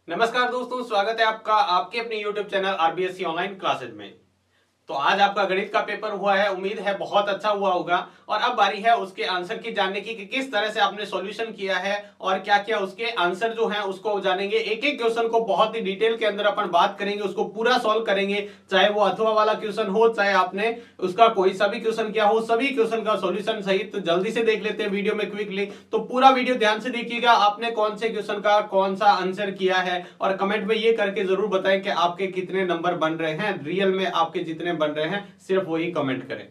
नमस्कार दोस्तों, स्वागत है आपका आपके अपने YouTube channel RBSC online classes में। तो आज आपका गणित का पेपर हुआ है, उम्मीद है बहुत अच्छा हुआ होगा। और अब बारी है उसके आंसर की जानने की कि किस तरह से आपने सॉल्यूशन किया है और क्या क्या उसके आंसर जो हैं उसको जानेंगे। एक एक क्वेश्चन को बहुत ही डिटेल के अंदर अपन बात करेंगे, उसको पूरा सॉल्व करेंगे, चाहे वो अथवा वाला क्वेश्चन हो, चाहे आपने उसका कोई सा भी क्वेश्चन किया हो, सभी क्वेश्चन का सॉल्यूशन सहित तो जल्दी से देख लेते हैं वीडियो में क्विकली। तो पूरा वीडियो ध्यान से देखिएगा, आपने कौन से क्वेश्चन का कौन सा आंसर किया है और कमेंट में ये करके जरूर बताएं कि आपके कितने नंबर बन रहे हैं, रियल में आपके जितने बन रहे हैं सिर्फ वही कमेंट करें।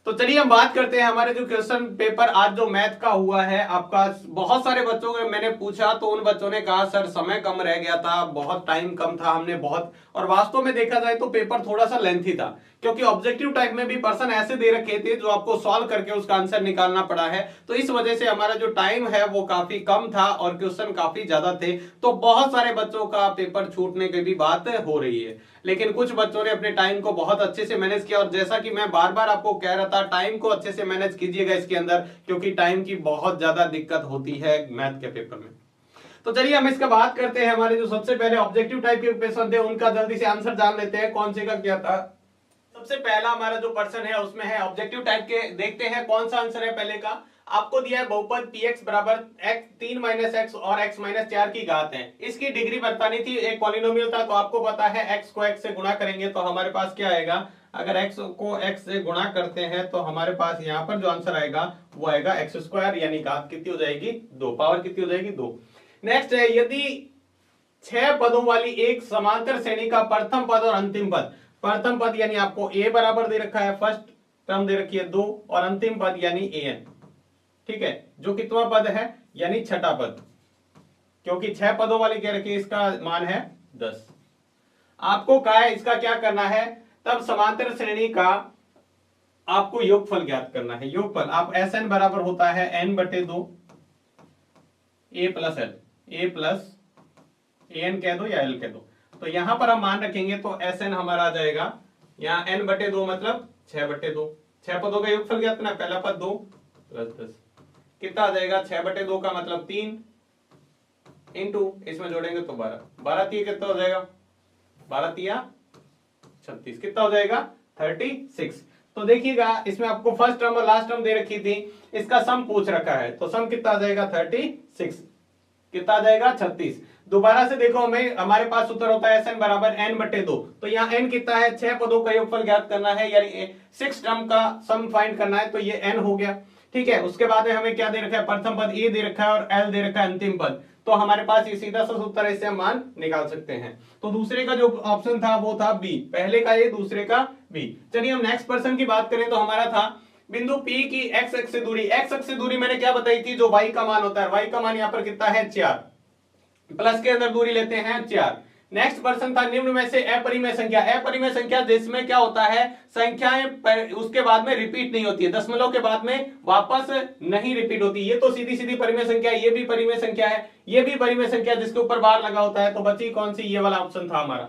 तो चलिए हम बात करते हैं हमारे जो क्वेश्चन पेपर आज जो मैथ का हुआ है आपका। बहुत सारे बच्चों को मैंने पूछा तो उन बच्चों ने कहा सर समय कम रह गया था, बहुत टाइम कम था, हमने बहुत, और वास्तव में देखा जाए तो पेपर थोड़ा सा लेंथी था क्योंकि ऑब्जेक्टिव टाइप में भी पर्सन ऐसे दे रखे थे जो आपको सॉल्व करके उसका आंसर निकालना पड़ा है। तो इस वजह से हमारा जो टाइम है वो काफी कम था और क्वेश्चन काफी ज्यादा थे, तो बहुत सारे बच्चों का पेपर छूटने की भी बात हो रही है। लेकिन कुछ बच्चों ने अपने टाइम को बहुत अच्छे से मैनेज किया और जैसा कि मैं बार बार आपको कह रहा था, टाइम को अच्छे से मैनेज कीजिएगा इसके अंदर, क्योंकि टाइम की बहुत ज्यादा दिक्कत होती है मैथ के पेपर में। तो चलिए हम इसका बात करते हैं। हमारे जो सबसे पहले ऑब्जेक्टिव टाइप के क्वेश्चन थे उनका जल्दी से आंसर जान लेते हैं, कौन से का क्या था। सबसे पहला हमारा जो पर्सन है उसमें है ऑब्जेक्टिव टाइप के, देखते हैं कौन सा आंसर है। पहले का आपको दिया है बहुपद px बराबर x 3 माइनस एक्स और x माइनस 4 की घात है, इसकी डिग्री बतानी थी। एक पॉलिनोमियल था तो आपको पता है x को x से गुणा करेंगे तो हमारे पास क्या आएगा, अगर x को x से गुणा करते हैं तो हमारे पास यहाँ पर जो आंसर आएगा वो आएगा एक्स स्क्वायर, यानी घात कितनी हो जाएगी 2, पावर कितनी हो जाएगी 2। नेक्स्ट है, यदि 6 पदों वाली एक समांतर श्रेणी का प्रथम पद और अंतिम पद, प्रथम पद यानी आपको a बराबर दे रखा है, फर्स्ट टर्म दे रखी है 2, और अंतिम पद यानी an, ठीक है, जो कितवा पद है यानी छठा पद, क्योंकि 6 पदों वाली कह रखी है, इसका मान है 10। आपको कहा है इसका क्या करना है, तब समांतर श्रेणी का आपको योगफल ज्ञात करना है। योगफल आप Sn बराबर होता है n/2 a plus L, a plus an कह दो या l कह दो। तो यहां पर हम मान रखेंगे तो Sn हमारा आ जाएगा यहाँ n/2 मतलब 6/2, 6 पदों का योगफल ज्ञात करना, पहला पद 2 प्लस 10 कितना आ जाएगा, 6/2 का मतलब 3 इंटू इसमें जोड़ेंगे तो 12, 12 3 कितना हो जाएगा, 12 3 36 कितना हो जाएगा 36। तो देखिएगा इसमें आपको फर्स्ट टर्म और लास्ट टर्म दे रखी थी, इसका सम पूछ रखा है तो सम कितना आ जाएगा 36, कितना आ जाएगा 36। दोबारा से देखो, हमें हमारे पास उत्तर होता है Sn बराबर n/2, तो यहाँ n कितना है, 6 पदों का योगफल ज्ञात करना है, यानी 6 टर्म का सम फाइंड करना है, तो ये n हो गया, ठीक है। उसके बाद में हमें क्या दे रखा है, प्रथम पद a दे रखा है और l दे रखा है अंतिम पद, तो हमारे पास ये सीधा सा उत्तर है, इससे हम मान निकाल सकते हैं। तो दूसरे का जो ऑप्शन था वो था बी, पहले का ए दूसरे का बी। चलिए हम नेक्स्ट पर्सन की बात करें तो हमारा था बिंदु P की x अक्ष से दूरी, x अक्ष से दूरी मैंने क्या बताई थी, जो y का मान होता है, y का मान यहाँ पर कितना है 4, प्लस के अंदर दूरी लेते हैं 4। नेक्स्ट पर्सन था निम्न में से अपरिमेय संख्या, अपरिमेय संख्या जिसमें क्या होता है, संख्याएं उसके बाद में रिपीट नहीं होती है, दशमलव के बाद में वापस नहीं रिपीट होती, ये तो सीधी सीधी परिमेय संख्या है, ये भी परिमेय संख्या है, ये भी परिमेय संख्या जिसके ऊपर बार लगा होता है। तो बची कौन सी, ये वाला ऑप्शन था हमारा।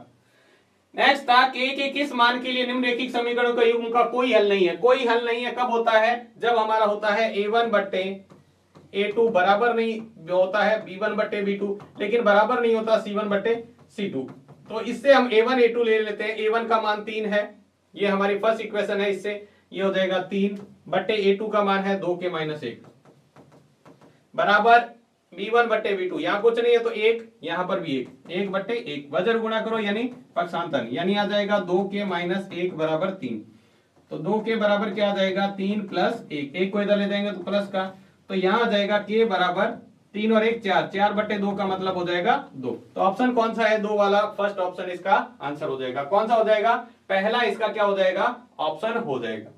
नेक्स्ट था k के किस मान के लिए निम्नलिखित समीकरणों का युग्म का कोई हल नहीं है, कोई हल नहीं है कब होता है, जब हमारा होता है a1/a2 बराबर नहीं होता है b1/b2, लेकिन बराबर नहीं होता c1/c2। तो इससे हम a1 a2 ले लेते हैं, a1 का मान 3 है, ये हमारी फर्स्ट इक्वेशन है, इससे ये हो जाएगा 3/a2 का मान है 2k-1 बराबर b1/b2, यहाँ कुछ नहीं है तो 1, यहाँ पर भी 1/1, वज्र गुणा करो यानी पक्षांतर, यानी आ जाएगा 2k-1 बराबर 3। तो 2k बराबर क्या आ जाएगा 3 प्लस 1, 1 को इधर ले जाएंगे तो प्लस का, तो यहां आ जाएगा k बराबर 3 और 1 4, 4/2 का मतलब हो जाएगा 2। तो ऑप्शन कौन सा है, 2 वाला फर्स्ट ऑप्शन इसका आंसर हो जाएगा। कौन सा हो जाएगा, पहला इसका क्या हो जाएगा, ऑप्शन हो जाएगा,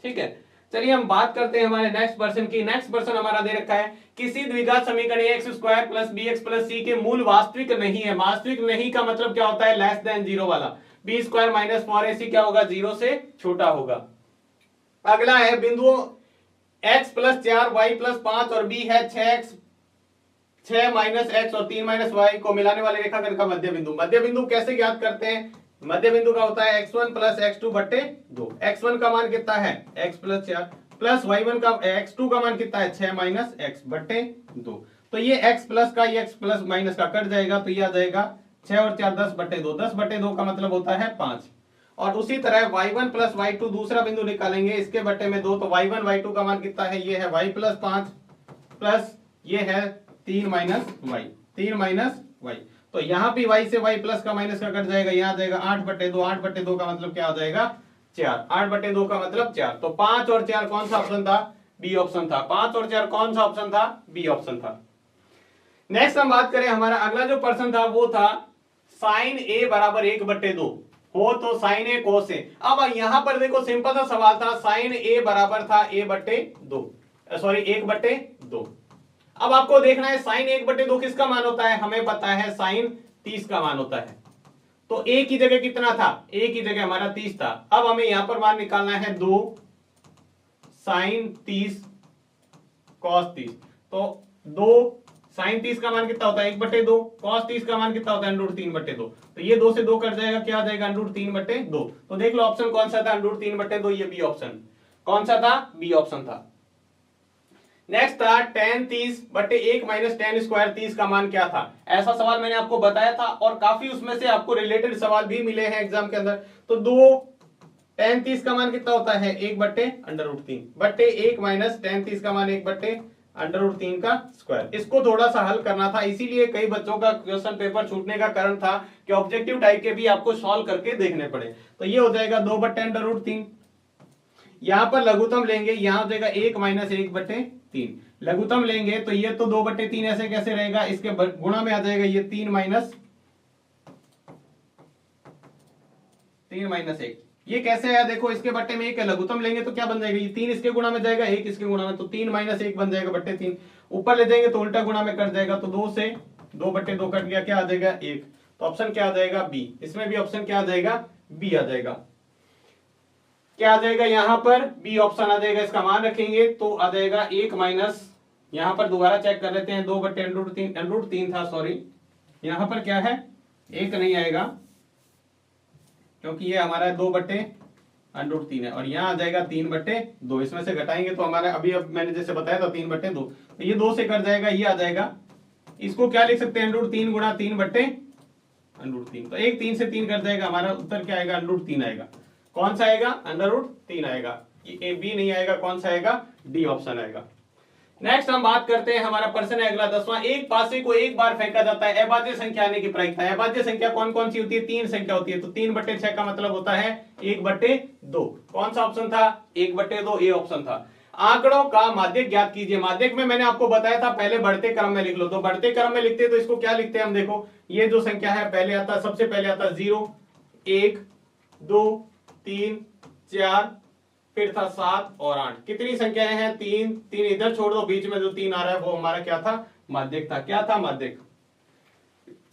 ठीक है। चलिए हम बात करते हैं हमारे नेक्स्ट पर्सन की। नेक्स्ट पर्सन हमारा दे रखा है किसी द्विघात समीकरण x² plus bx plus c के मूल वास्तविक नहीं है। वास्तविक नहीं का मतलब क्या होता है, लेस देन 0 वाला, b² माइनस 4ac क्या होगा, 0 से छोटा होगा। अगला है बिंदुओं x प्लस 4 y प्लस 5 और b है 6 माइनस x और 3 माइनस y को मिलाने वाले रेखाखंड का मध्य बिंदु। मध्य बिंदु कैसे ज्ञात करते हैं, मध्य बिंदु का होता है x1 प्लस x2/2। x1 का मान कितना है x प्लस 4 प्लस y1 का x2 का मान कितना है 6 माइनस x/2। तो ये x प्लस का ये x प्लस माइनस का कट जाएगा, तो ये आ जाएगा 6 और 4 10/2, 10/2 का मतलब होता है 5। और उसी तरह y1 प्लस y2 दूसरा बिंदु निकालेंगे, इसके बटे में 2, तो y1 y2 का मान कितना है, ये है y प्लस 5 प्लस ये है 3 माइनस y, 3 माइनस y। तो यहाँ भी y से y प्लस का माइनस का कट जाएगा, यहाँ आ जाएगा 8/2, 8/2 का मतलब क्या हो जाएगा 4, 8/2 का मतलब 4। तो 5 और 4 कौन सा ऑप्शन था, बी ऑप्शन था। 5 और 4 कौन सा ऑप्शन था, बी ऑप्शन था। नेक्स्ट हम बात करें, हमारा अगला जो पर्सन था वो था साइन ए बराबर 1/2 हो तो साइन ए कोस ए। अब यहां पर देखो सिंपल सा सवाल था, साइन ए बराबर था a/2, सॉरी 1/2। अब आपको देखना है साइन 1/2 किसका मान होता है, हमें पता है साइन 30 का मान होता है। तो a की जगह कितना था, a की जगह हमारा 30 था। अब हमें यहां पर मान निकालना है 2 साइन 30 कॉस 30। तो 2 साइन 30 का मान कितना होता है 1/2, कॉस 30 का मान कितना होता है √3/2। तो ये 2 से 2 कट जाएगा, क्या आ जाएगा √3/2। तो देख लो ऑप्शन कौन सा था, √3/2, ये बी ऑप्शन। कौन सा था, बी ऑप्शन था। नेक्स्ट था tan 30/1 माइनस tan स्क्वायर 30 का मान क्या था। ऐसा सवाल मैंने आपको बताया था और काफी उसमें से आपको रिलेटेड सवाल भी मिले हैं एग्जाम के अंदर। तो 2 tan 30 का मान कितना होता है 1/√3 बटे 1 माइनस tan 30 का मान 1/√3 का स्क्वायर। इसको थोड़ा सा हल करना था, इसीलिए कई बच्चों का क्वेश्चन पेपर छूटने का कारण था कि ऑब्जेक्टिव टाइप के भी आपको सॉल्व करके देखने पड़े। तो ये हो जाएगा 2/√3। यहां पर लघुत्तम लेंगे, यहां हो जाएगा 1 माइनस 1/3। लघुत्तम लेंगे तो ये तो 2/3 ऐसे कैसे रहेगा, इसके गुणा में आ जाएगा ये 3 माइनस 1। ये कैसे आया, देखो इसके बट्टे में 1 है, लघुत्तम लेंगे तो क्या बन जाएगा, ये 3 इसके गुणा में जाएगा, 1 इसके गुणा में, तो 3 माइनस 1 बन जाएगा /3। ऊपर ले जाएंगे तो उल्टा गुणा में कट जाएगा, तो 2 से 2/2 कट गया, क्या आ जाएगा 1। तो ऑप्शन क्या आ जाएगा, बी। इसमें भी ऑप्शन क्या आ जाएगा, बी आ जाएगा। क्या आ जाएगा, यहां पर बी ऑप्शन आ जाएगा। इसका मान रखेंगे तो आ जाएगा 1 माइनस, यहां पर दोबारा चेक कर लेते हैं, 2/√3 था, सॉरी यहां पर क्या है 1 नहीं आएगा क्योंकि ये हमारा 2/√3 है, और यहाँ आ जाएगा 3/2। इसमें से घटाएंगे तो हमारा अभी अब मैंने जैसे बताया था 3/2, तो ये 2 से कट जाएगा, ये आ जाएगा। इसको क्या लिख सकते हैं, √3 गुणा 3/√3। तो 1 3 से 3 कट जाएगा, हमारा उत्तर क्या आएगा, √3 आएगा। कौन सा आएगा, √3 आएगा। ये बी नहीं आएगा, कौन सा आएगा, डी ऑप्शन आएगा। नेक्स्ट हम बात करते हैं, हमारा प्रश्न है अगला 10वां। एक पासे को एक बार फेंका जाता है, अभाज्य संख्या आने की प्रायिकता है। अभाज्य संख्या कौन कौन सी होती है, 3 संख्या होती है। तो 3/6 का मतलब होता है 1/2। कौन सा ऑप्शन था, 1/2, ए ऑप्शन था। आंकड़ों का माध्यक ज्ञात कीजिए। माध्यक में मैंने आपको बताया था पहले बढ़ते क्रम में लिख लो, तो बढ़ते क्रम में लिखते तो इसको क्या लिखते हैं हम, देखो ये जो संख्या है पहले आता, सबसे पहले आता 0 1 2 3 4, फिर था 7 और 8। कितनी संख्याएं हैं, 3 3 इधर छोड़ दो, बीच में जो 3 आ रहा है वो हमारा क्या था, माध्यक था। क्या था, माध्यक।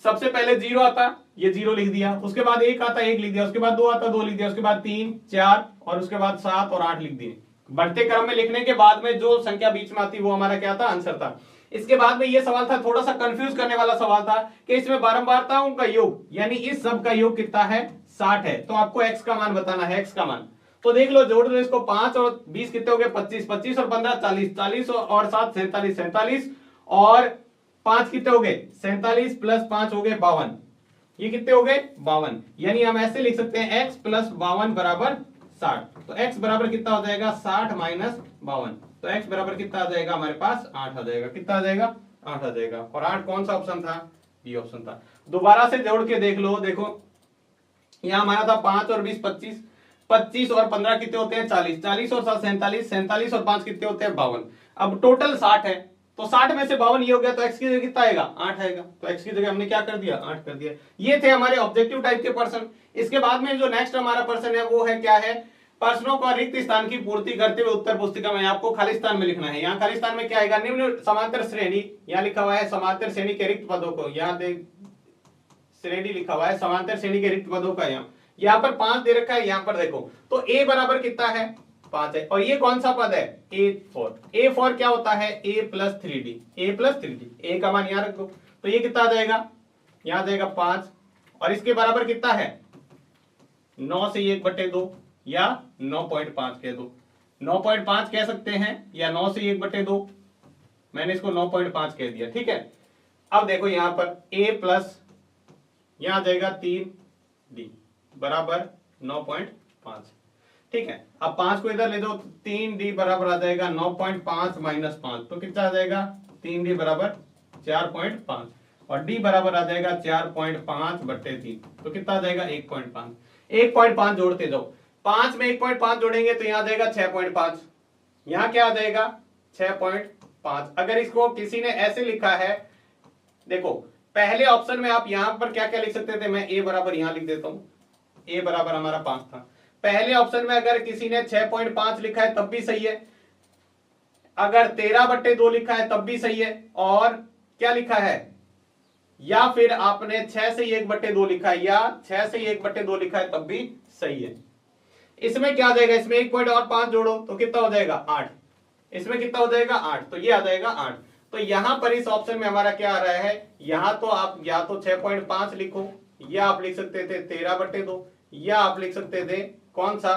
सबसे पहले 0 आता, ये 0 लिख दिया, उसके बाद 1 आता, 1 लिख दिया, उसके बाद 2 आता, 2 लिख दिया, उसके बाद 3 4 और उसके बाद 7 और 8 लिख दिए। बढ़ते क्रम में लिखने के बाद में जो संख्या बीच में आती वो हमारा क्या था, आंसर था। इसके बाद में ये सवाल था, थोड़ा सा कंफ्यूज करने वाला सवाल था कि इसमें बारंबारताओं का योग यानी इस सब का योग कितना है, 60 है। तो आपको x का मान बताना है, x का मान। तो देख लो, जोड़ लो इसको, 5 और 20 कितने हो गए, 25, 25 और 15 40, 40 और 7 47, 47 और 5 कितने हो गए 47 प्लस 5 हो गए 52। ये कितने हो गए 52। यानी हम ऐसे लिख सकते हैं x प्लस 52 बराबर 60। तो x बराबर कितना हो जाएगा, 60 माइनस 52। तो x बराबर कितना आ जाएगा, हमारे पास 8 आ जाएगा। कितना आ जाएगा, 8 आ जाएगा। और 8 कौन सा ऑप्शन था, बी ऑप्शन था। दोबारा से जोड़ के देख लो, देखो यहां हमारा था 5 और 20 25, 25 और 15 कितने होते हैं 40, 40 और 7 47, 47 और 5 कितने होते हैं 52। अब टोटल 60 है, तो 60 में से 52 ये हो गया, तो x की जगह कितना आएगा, 8 आएगा। तो x की जगह हमने क्या कर दिया, 8 कर दिया। ये थे हमारे ऑब्जेक्टिव टाइप के प्रश्न। इसके बाद में जो नेक्स्ट हमारा प्रश्न है वो है, क्या है, प्रश्नों का रिक्त स्थान की पूर्ति करते हुए उत्तर पुस्तिका में आपको खाली स्थान में लिखना है। यहाँ खाली स्थान में क्या आएगा, निम्न समांतर श्रेणी, यहाँ लिखा हुआ है समांतर श्रेणी के रिक्त पदों को, यहाँ देख श्रेणी लिखा हुआ है, समांतर श्रेणी के रिक्त पदों का यहाँ पर 5 दे रखा है। यहाँ पर देखो तो a बराबर कितना है, 5 है। और ये कौन सा पद है, a4। a4 क्या होता है, a plus 3d, a plus 3d। a का मान यहाँ रख दो, तो ये कितना आ जाएगा, यहाँ आ जाएगा 5। और इसके बराबर कितना है, 9 से 1/2 या 9.5 कह दो, 9.5 कह सकते हैं, या 9 से 1/2। मैंने इसको 9.5 कह दिया, ठीक है। अब देखो यहां पर a प्लस यहां आ जाएगा 3d बराबर 9.5, ठीक है। अब 5 को इधर ले दो, 3d बराबर आ जाएगा 9.5 माइनस 5, तो कितना आ जाएगा 3d बराबर 4.5 और d बराबर आ जाएगा 4.5/3, तो कितना आ जाएगा 1.5। 1.5 जोड़ते जाओ, 5 में 1.5 जोड़ेंगे तो यहां आ जाएगा 6.5, यहां क्या आ जाएगा 6.5। अगर इसको किसी ने ऐसे लिखा है, देखो पहले ऑप्शन में आप यहां पर क्या क्या लिख सकते थे, मैं a बराबर यहां लिख देता हूं, a बराबर हमारा 5 था। पहले ऑप्शन में अगर किसी ने 6.5 लिखा है तब भी सही है, अगर 13/2 लिखा है तब भी सही है, और क्या लिखा है, या फिर आपने 6 से 1/2 लिखा है या 6 से 1/2 लिखा है तब भी सही है। इसमें क्या आ जाएगा, इसमें 1.5 जोड़ो तो कितना हो जाएगा 8, इसमें कितना हो जाएगा 8, तो ये आ जाएगा 8। तो यहां पर इस ऑप्शन में हमारा क्या आ रहा है, यहां तो आप या तो 6.5 लिखो, या आप लिख सकते थे 13/2, या आप लिख सकते थे कौन सा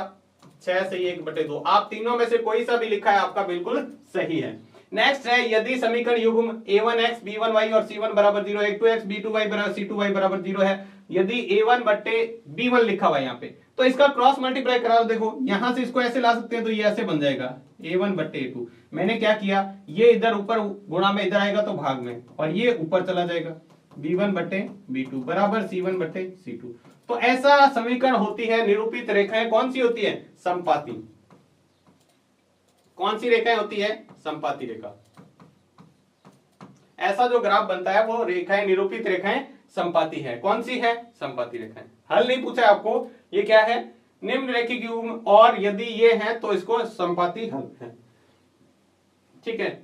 6 से 1/2। आप तीनों में से कोई सा भी लिखा है आपका बिल्कुल सही है। नेक्स्ट है, यदि समीकरण युग्म a1x b1y और c1 बराबर 0 है, a2x b2y बराबर c2y बराबर 0 है, यदि a1/b1 लिखा हुआ है यहाँ पे, तो इसका क्रॉस मल्टीप्लाई करा दो। देखो यहां से इसको ऐसे ला सकते हैं, तो ये ऐसे बन जाएगा a1/a2। मैंने क्या किया, ये इधर ऊपर गुणा में इधर आएगा तो भाग में, और ये ऊपर चला जाएगा b1/b2 बराबर c1/c2। तो ऐसा समीकरण होती है निरूपित रेखाएं, कौन सी होती है, समपाती। कौन सी रेखाएं होती है, समपाती रेखा। ऐसा जो ग्राफ बनता है वो रेखाएं, निरूपित रेखाएं समपाती है। कौन सी है, समपाती रेखाएं। हल नहीं पूछा है आपको, ये क्या है, निम्न रेखिक युग्म, और यदि ये है तो इसको समपाती हल है, ठीक है।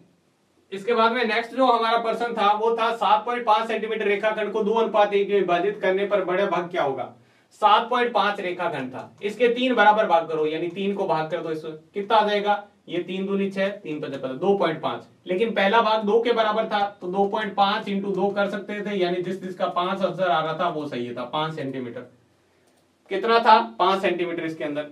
इसके बाद में नेक्स्ट जो हमारा प्रश्न था वो था 7.5 सेंटीमीटर रेखाखंड को 2:1 में विभाजित करने पर बड़े भाग क्या होगा। 7.5 रेखाखंड था, इसके 3 बराबर भाग करो, यानी 3 को भाग कर दो, इसको कितना आ जाएगा, ये 3 दूनी 6, 3 5 2.5। लेकिन पहला भाग 2 के बराबर था, तो 2.5 इंटू 2 कर सकते थे, यानी जिसका 5 आंसर आ रहा था वो सही था, 5 सेंटीमीटर। कितना था, 5 सेंटीमीटर इसके अंदर।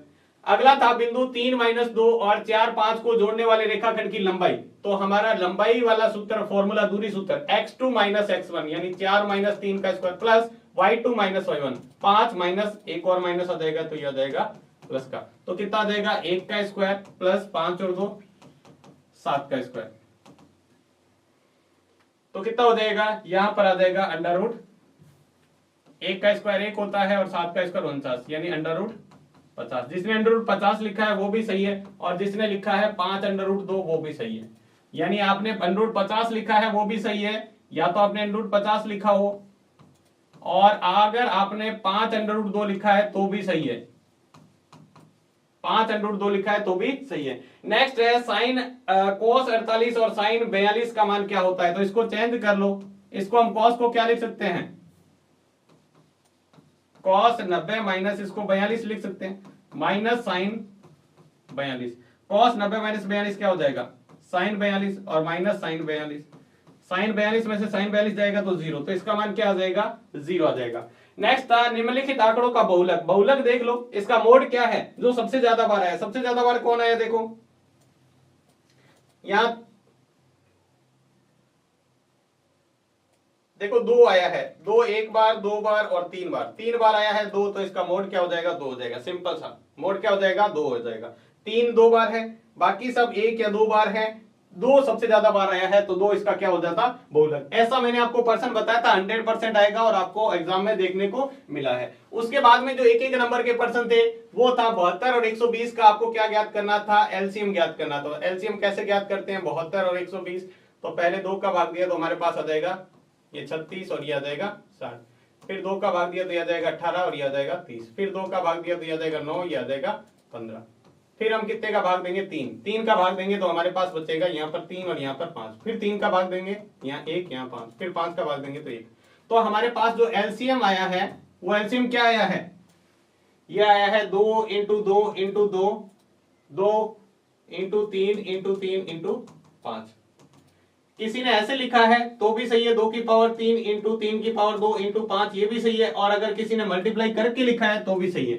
अगला था बिंदु 3 - 2 और 4 5 को जोड़ने वाले रेखाखंड की लंबाई। तो हमारा लंबाई वाला सूत्र, फॉर्मूला, दूरी सूत्र x2 - x1 यानी 4 - 3 का square plus y2 - y1, 5 minus एक और माइनस आ जाएगा, तो यह आ जाएगा प्लस का। तो कितना आ जाएगा, 1 का स्क्वायर प्लस 5 और 2 7 का स्क्वायर, तो कितना हो जाएगा, यहां पर आ जाएगा अंडर रूट 1 का स्क्वायर 1 होता है और 7 का स्क्वायर 49, यानी अंडर रूट 50। जिसने अंडर रूट 50 लिखा है वो भी सही है, और जिसने लिखा है 5 अंडर रूट 2 वो भी सही है। यानी आपने अंडर रूट 50 लिखा है वो भी सही है, या तो आपने अंडर रूट 50 लिखा हो, और अगर आपने 5 अंडर रूट 2 लिखा है तो भी सही है, 5 अंडर रूट 2 लिखा है तो भी सही है। नेक्स्ट है साइन कोस 48 और साइन 42 का मान क्या होता है। तो इसको चेंज कर लो, इसको हम कॉस को क्या लिख सकते हैं, कॉस 90 माइनस इसको 42 लिख सकते हैं, माइनस साइन 42। कॉस 90 माइनस 42 क्या हो जाएगा, साइन 42, और माइनस साइन 42। साइन 42 में से साइन 42 जाएगा तो 0, तो इसका मान क्या आ जाएगा, 0 आ जाएगा। नेक्स्ट था निम्नलिखित आंकड़ों का बहुलक। बहुलक देख लो, इसका मोड क्या है, जो सबसे ज्यादा बार आया। सबसे ज्यादा बार कौन आया, देखो यहां देखो 2 आया है, 2 एक बार, 2 बार और 3 बार। 3 बार आया है 2, तो इसका मोड क्या हो जाएगा, 2 हो जाएगा। सिंपल सा मोड क्या हो जाएगा, 2 हो जाएगा। 3 2 बार है, बाकी सब 1 या 2 बार है, 2 सबसे ज्यादा बार आया है तो 2 इसका क्या हो जाता, बहुलक। ऐसा मैंने आपको पर्सन बताया था, 100% आएगा और आपको एग्जाम में देखने को मिला है। उसके बाद में जो एक एक नंबर के पर्सन थे वो था 72 और 120 का। आपको क्या ज्ञात करना था, एलसीएम ज्ञात करना था। एलसीएम कैसे ज्ञात करते हैं, 72 और 120, तो पहले 2 का भाग दिया तो हमारे पास आ जाएगा ये 36 और ये आ जाएगा 60, फिर 2 का भाग दिया तो ये आ जाएगा 18 और ये आ जाएगा 30, फिर 2 का भाग दिया तो ये आ जाएगा 9, ये आ जाएगा 15, फिर हम कितने का भाग देंगे, 3 का भाग देंगे तो हमारे पास बचेगा यहाँ पर 3 और यहाँ पर 5, फिर 3 का भाग देंगे यहाँ 1 यहाँ 5, फिर 5 का भाग देंगे तो 1। तो हमारे पास जो एलसीएम आया है वो एलसीएम क्या आया है, ये आया है 2 into 2 into 2, 2 into 3 into 3 into 5। किसी ने ऐसे लिखा है तो भी सही है, 2 की पावर 3 इंटू 3 की पावर 2 इंटू 5, ये भी सही है। और अगर किसी ने मल्टीप्लाई करके लिखा है तो भी सही है।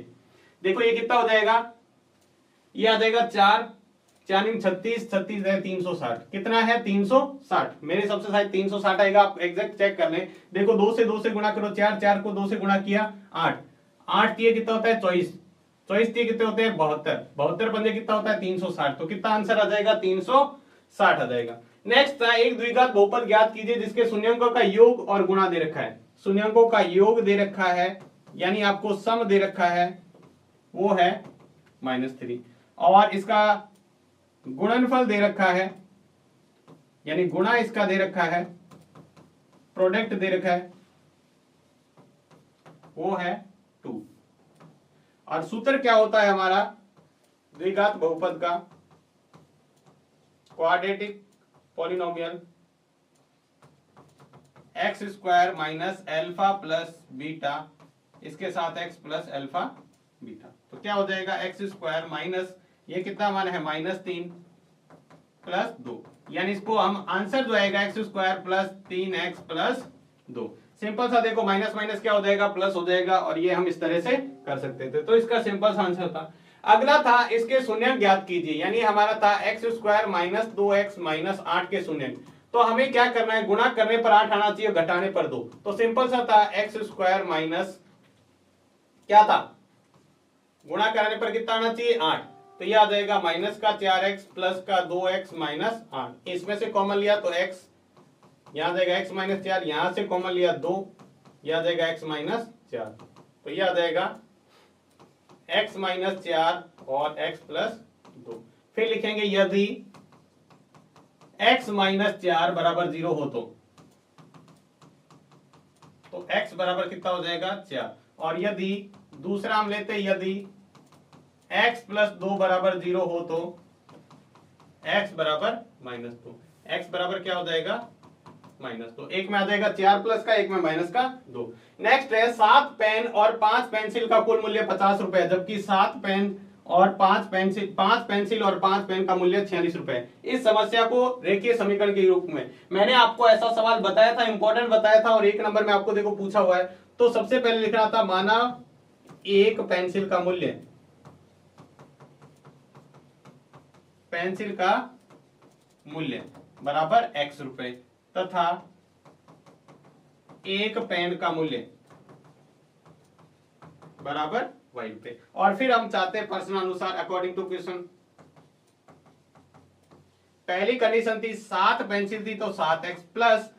देखो ये कितना हो जाएगा, ये आ जाएगा 4 4 36, 36 है 360, कितना है 360, मेरे सबसे शायद 360 आएगा, आप एग्जैक्ट चेक कर लें। देखो 2 से 2 से गुणा करो 4, 4 को 2 से गुणा किया 8, 8 ये कितना होता है 24, 24 ये कितने होते हैं 72, 72 पंजे कितना होता है 360, तो कितना आंसर आ जाएगा 360 आ जाएगा। नेक्स्ट था एक द्विघात बहुपद ज्ञात कीजिए जिसके शून्यंकों का योग और गुणा दे रखा है। शून्यंकों का योग दे रखा है यानी आपको सम दे रखा है, वो है -3, और इसका गुणनफल दे रखा है यानी गुणा इसका दे रखा है, प्रोडक्ट दे रखा है, वो है 2। और सूत्र क्या होता है हमारा द्विघात बहुपद का, quadratic polynomial x square minus alpha plus beta इसके साथ एक्स प्लस एल्फा बीटा, तो क्या हो जाएगा एक्स स्क्वायर माइनस ये कितना मान है -3 प्लस 2, यानी इसको हम आंसर जो आएगा x square plus 3x plus 2। Simple सा देखो माइनस माइनस क्या हो जाएगा प्लस हो जाएगा, और ये हम इस तरह से कर सकते थे, तो इसका सिंपल सा आंसर था। अगला था इसके शून्यक ज्ञात कीजिए, यानी हमारा था x square minus 2x minus 8 के शून्यक, तो हमें क्या करना है गुणा करने पर 8 आना चाहिए, घटाने पर 2, तो सिंपल सा था एक्स स्क्वायर माइनस क्या था गुणा कराने पर कितना आना चाहिए 8, तो ये आ जाएगा माइनस का 4x प्लस का 2x माइनस 8, इसमें से कॉमन लिया तो x, यहां आ जाएगा x माइनस 4, यहां से कॉमन लिया 2, यह आ जाएगा x माइनस 4, तो ये आ जाएगा x माइनस 4 और x प्लस 2। फिर लिखेंगे यदि x माइनस 4 बराबर 0 हो तो x बराबर कितना हो जाएगा 4, और यदि दूसरा हम लेते यदि x प्लस 2 बराबर 0 हो तो x बराबर -2, x बराबर क्या हो जाएगा -2, एक में आ जाएगा 4 प्लस का, एक में माइनस का 2। नेक्स्ट है 7 पेन और 5 पेंसिल का कुल मूल्य 50 रुपए, जबकि 7 पेन और 5 पेंसिल और 5 पेन का मूल्य 46 रुपए। इस समस्या को रेखीय समीकरण के रूप में मैंने आपको ऐसा सवाल बताया था, इंपॉर्टेंट बताया था, और 1 नंबर में आपको देखो पूछा हुआ है। तो सबसे पहले लिखना था माना एक पेंसिल का मूल्य, पेंसिल का मूल्य बराबर x रुपए तथा एक पेन का मूल्य बराबर y रुपए, और फिर हम चाहते हैं प्रश्न अनुसार अकॉर्डिंग टू क्वेश्चन। पहली कंडीशन थी 7 पेंसिल थी तो 7x प्लस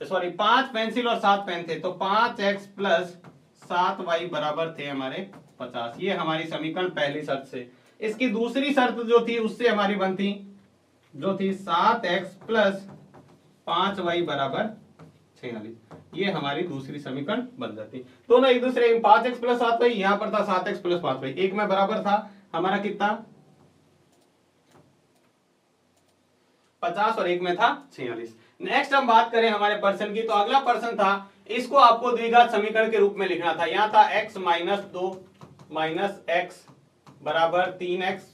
5 पेंसिल और 7 पेन थे तो 5x प्लस 7y बराबर थे हमारे 50, ये हमारी समीकरण पहली शर्त से। इसकी दूसरी शर्त जो थी उससे हमारी बनती जो थी 7x प्लस 5y बराबर 46, ये हमारी दूसरी समीकरण बन जाती। दोनों एक दूसरे 5x प्लस 7y, यहां पर था 7x प्लस 5y, एक में बराबर था हमारा कितना 50 और एक में था 46। नेक्स्ट हम बात करें हमारे पर्सन की, तो अगला पर्सन था इसको आपको द्विघात समीकरण के रूप में लिखना था। यहां था x माइनस 2 माइनस x बराबर 3x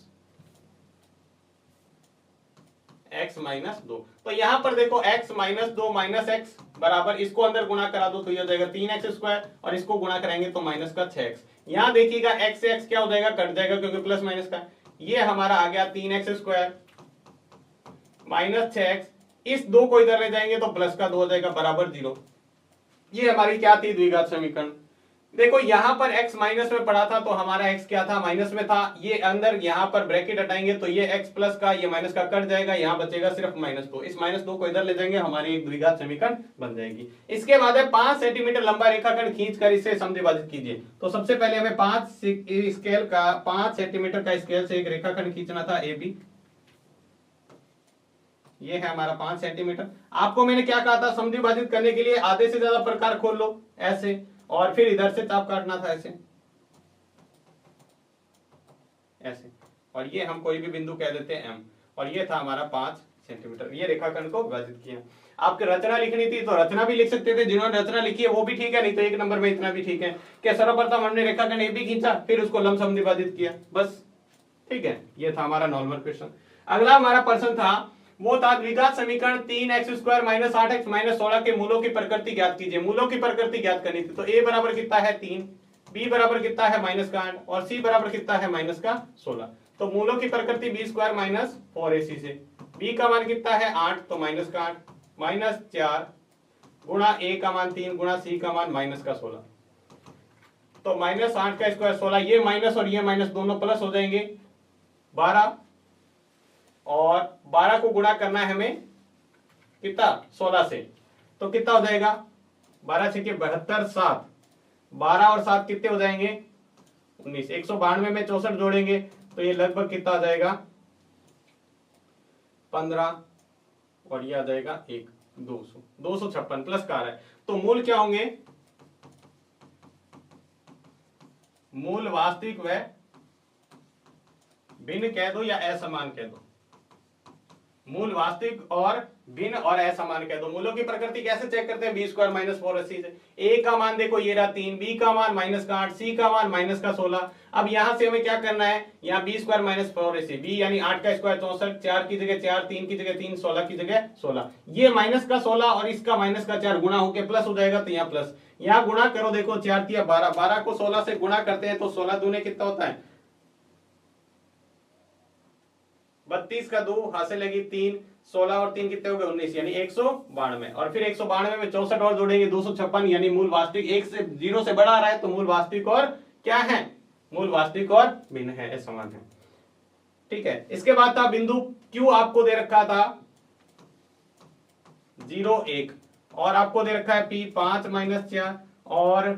x माइनस 2, तो यहां पर देखो x माइनस 2 माइनस x बराबर, इसको अंदर गुणा करा दो तो यह हो जाएगा 3x स्क्वायर, और इसको गुणा कराएंगे तो माइनस का 6x। यहां देखिएगा x से x क्या हो जाएगा कट जाएगा क्योंकि प्लस माइनस का, ये हमारा आ गया 3x स्क्वायर माइनस 6x, इस 2 को इधर ले जाएंगे तो प्लस का 2 हो जाएगा बराबर 0। ये हमारी क्या थी द्विघात समीकरण। देखो यहां पर x माइनस में पड़ा था तो हमारा x क्या था माइनस में था, ये अंदर यहां पर ब्रैकेट हटाएंगे तो ये x प्लस का ये माइनस का कट जाएगा, यहां बचेगा सिर्फ -2, इस -2 को इधर ले जाएंगे हमारी एक द्विघात समीकरण बन जाएगी। इसके बाद है 5 सेंटीमीटर लंबा रेखाखंड खींचकर इसे समद्विभाजित कीजिए। तो सबसे पहले हमें 5 सेंटीमीटर का स्केल से एक रेखाखंड खींचना था AB, ये है हमारा 5 सेंटीमीटर। आपको मैंने क्या कहा था समद्विभाजित करने के लिए आधे से ज्यादा प्रकार खोल लो ऐसे, और फिर इधर से चाप काटना था ऐसे ऐसे, और ये हम कोई भी बिंदु कह देते हैं M, और ये था हमारा 5 सेंटीमीटर। ये रेखाखंड को विभाजित किया। आपको रचना लिखनी थी तो रचना भी लिख सकते थे, जिन्होंने रचना लिखी है वो भी ठीक है, नहीं तो 1 नंबर में इतना भी ठीक है कि सर्वप्रथम हमने रेखाखंड AB खींचा फिर उसको लंब समद्विभाजित किया, बस ठीक है। ये था हमारा नॉर्मल क्वेश्चन। अगला हमारा प्रश्न था वो था द्विघात समीकरण 3x square minus 8x minus 16 के मूलों की प्रकृति ज्ञात कीजिए। मूलों की प्रकृति ज्ञात करनी थी, तो a बराबर कितना है 3, b बराबर कितना है -8 और c बराबर कितना है -16। तो मूलों की प्रकृति बी स्क्वायर माइनस 4ac से। बी का मान कितना है 8, तो माइनस का 8 माइनस 4 गुणा ए का मान 3 गुणा सी का मान माइनस का 16। तो माइनस 8 का स्क्वायर 16, ये माइनस और ये माइनस दोनों प्लस हो जाएंगे 12, और 12 को गुणा करना है हमें कितना 16 से, तो कितना हो जाएगा 12 6 72, 7 12 और 7 कितने हो जाएंगे 19। 192 में 64 जोड़ेंगे तो ये लगभग कितना आ जाएगा 15, और ये आ जाएगा 1 200 256 प्लस का आ रहा है। तो मूल क्या होंगे, मूल वास्तविक व भिन्न कह दो या असमान कह दो, मूल वास्तविक और भिन्न और असमान कह दो। मूलों की प्रकृति कैसे चेक करते हैं, बी स्क्वायर माइनस 4ac से। ए का मान देखो ये रहा 3, बी का मान माइनस का 8, सी का मान माइनस का 16। अब यहां से हमें क्या करना है, यहाँ B square minus 4ac, B यानी 8 का स्क्वायर 64, 4 की जगह 4, 3 की जगह 3, 16 की जगह 16। ये माइनस का 16 और इसका माइनस का 4 गुणा होके प्लस हो जाएगा, तो यहाँ प्लस। यहाँ गुणा करो, देखो 4 तिया 12, 12 को 16 से गुणा करते हैं तो 16 दूने कितना होता है 32 का 2 हाथ से लगी 3, 16 और 3 कितने हो गए 19, यानी 192। और फिर 192 में 64 और जोड़ेंगे 256, यानी मूल वास्तविक 1 से 0 से बड़ा आ रहा है, तो मूल वास्तविक और क्या है, मूल वास्तविक और भिन्न है, समान है। ठीक है, इसके बाद था बिंदु Q, आपको दे रखा था 0 1, और आपको दे रखा है P 5 माइनस 4, और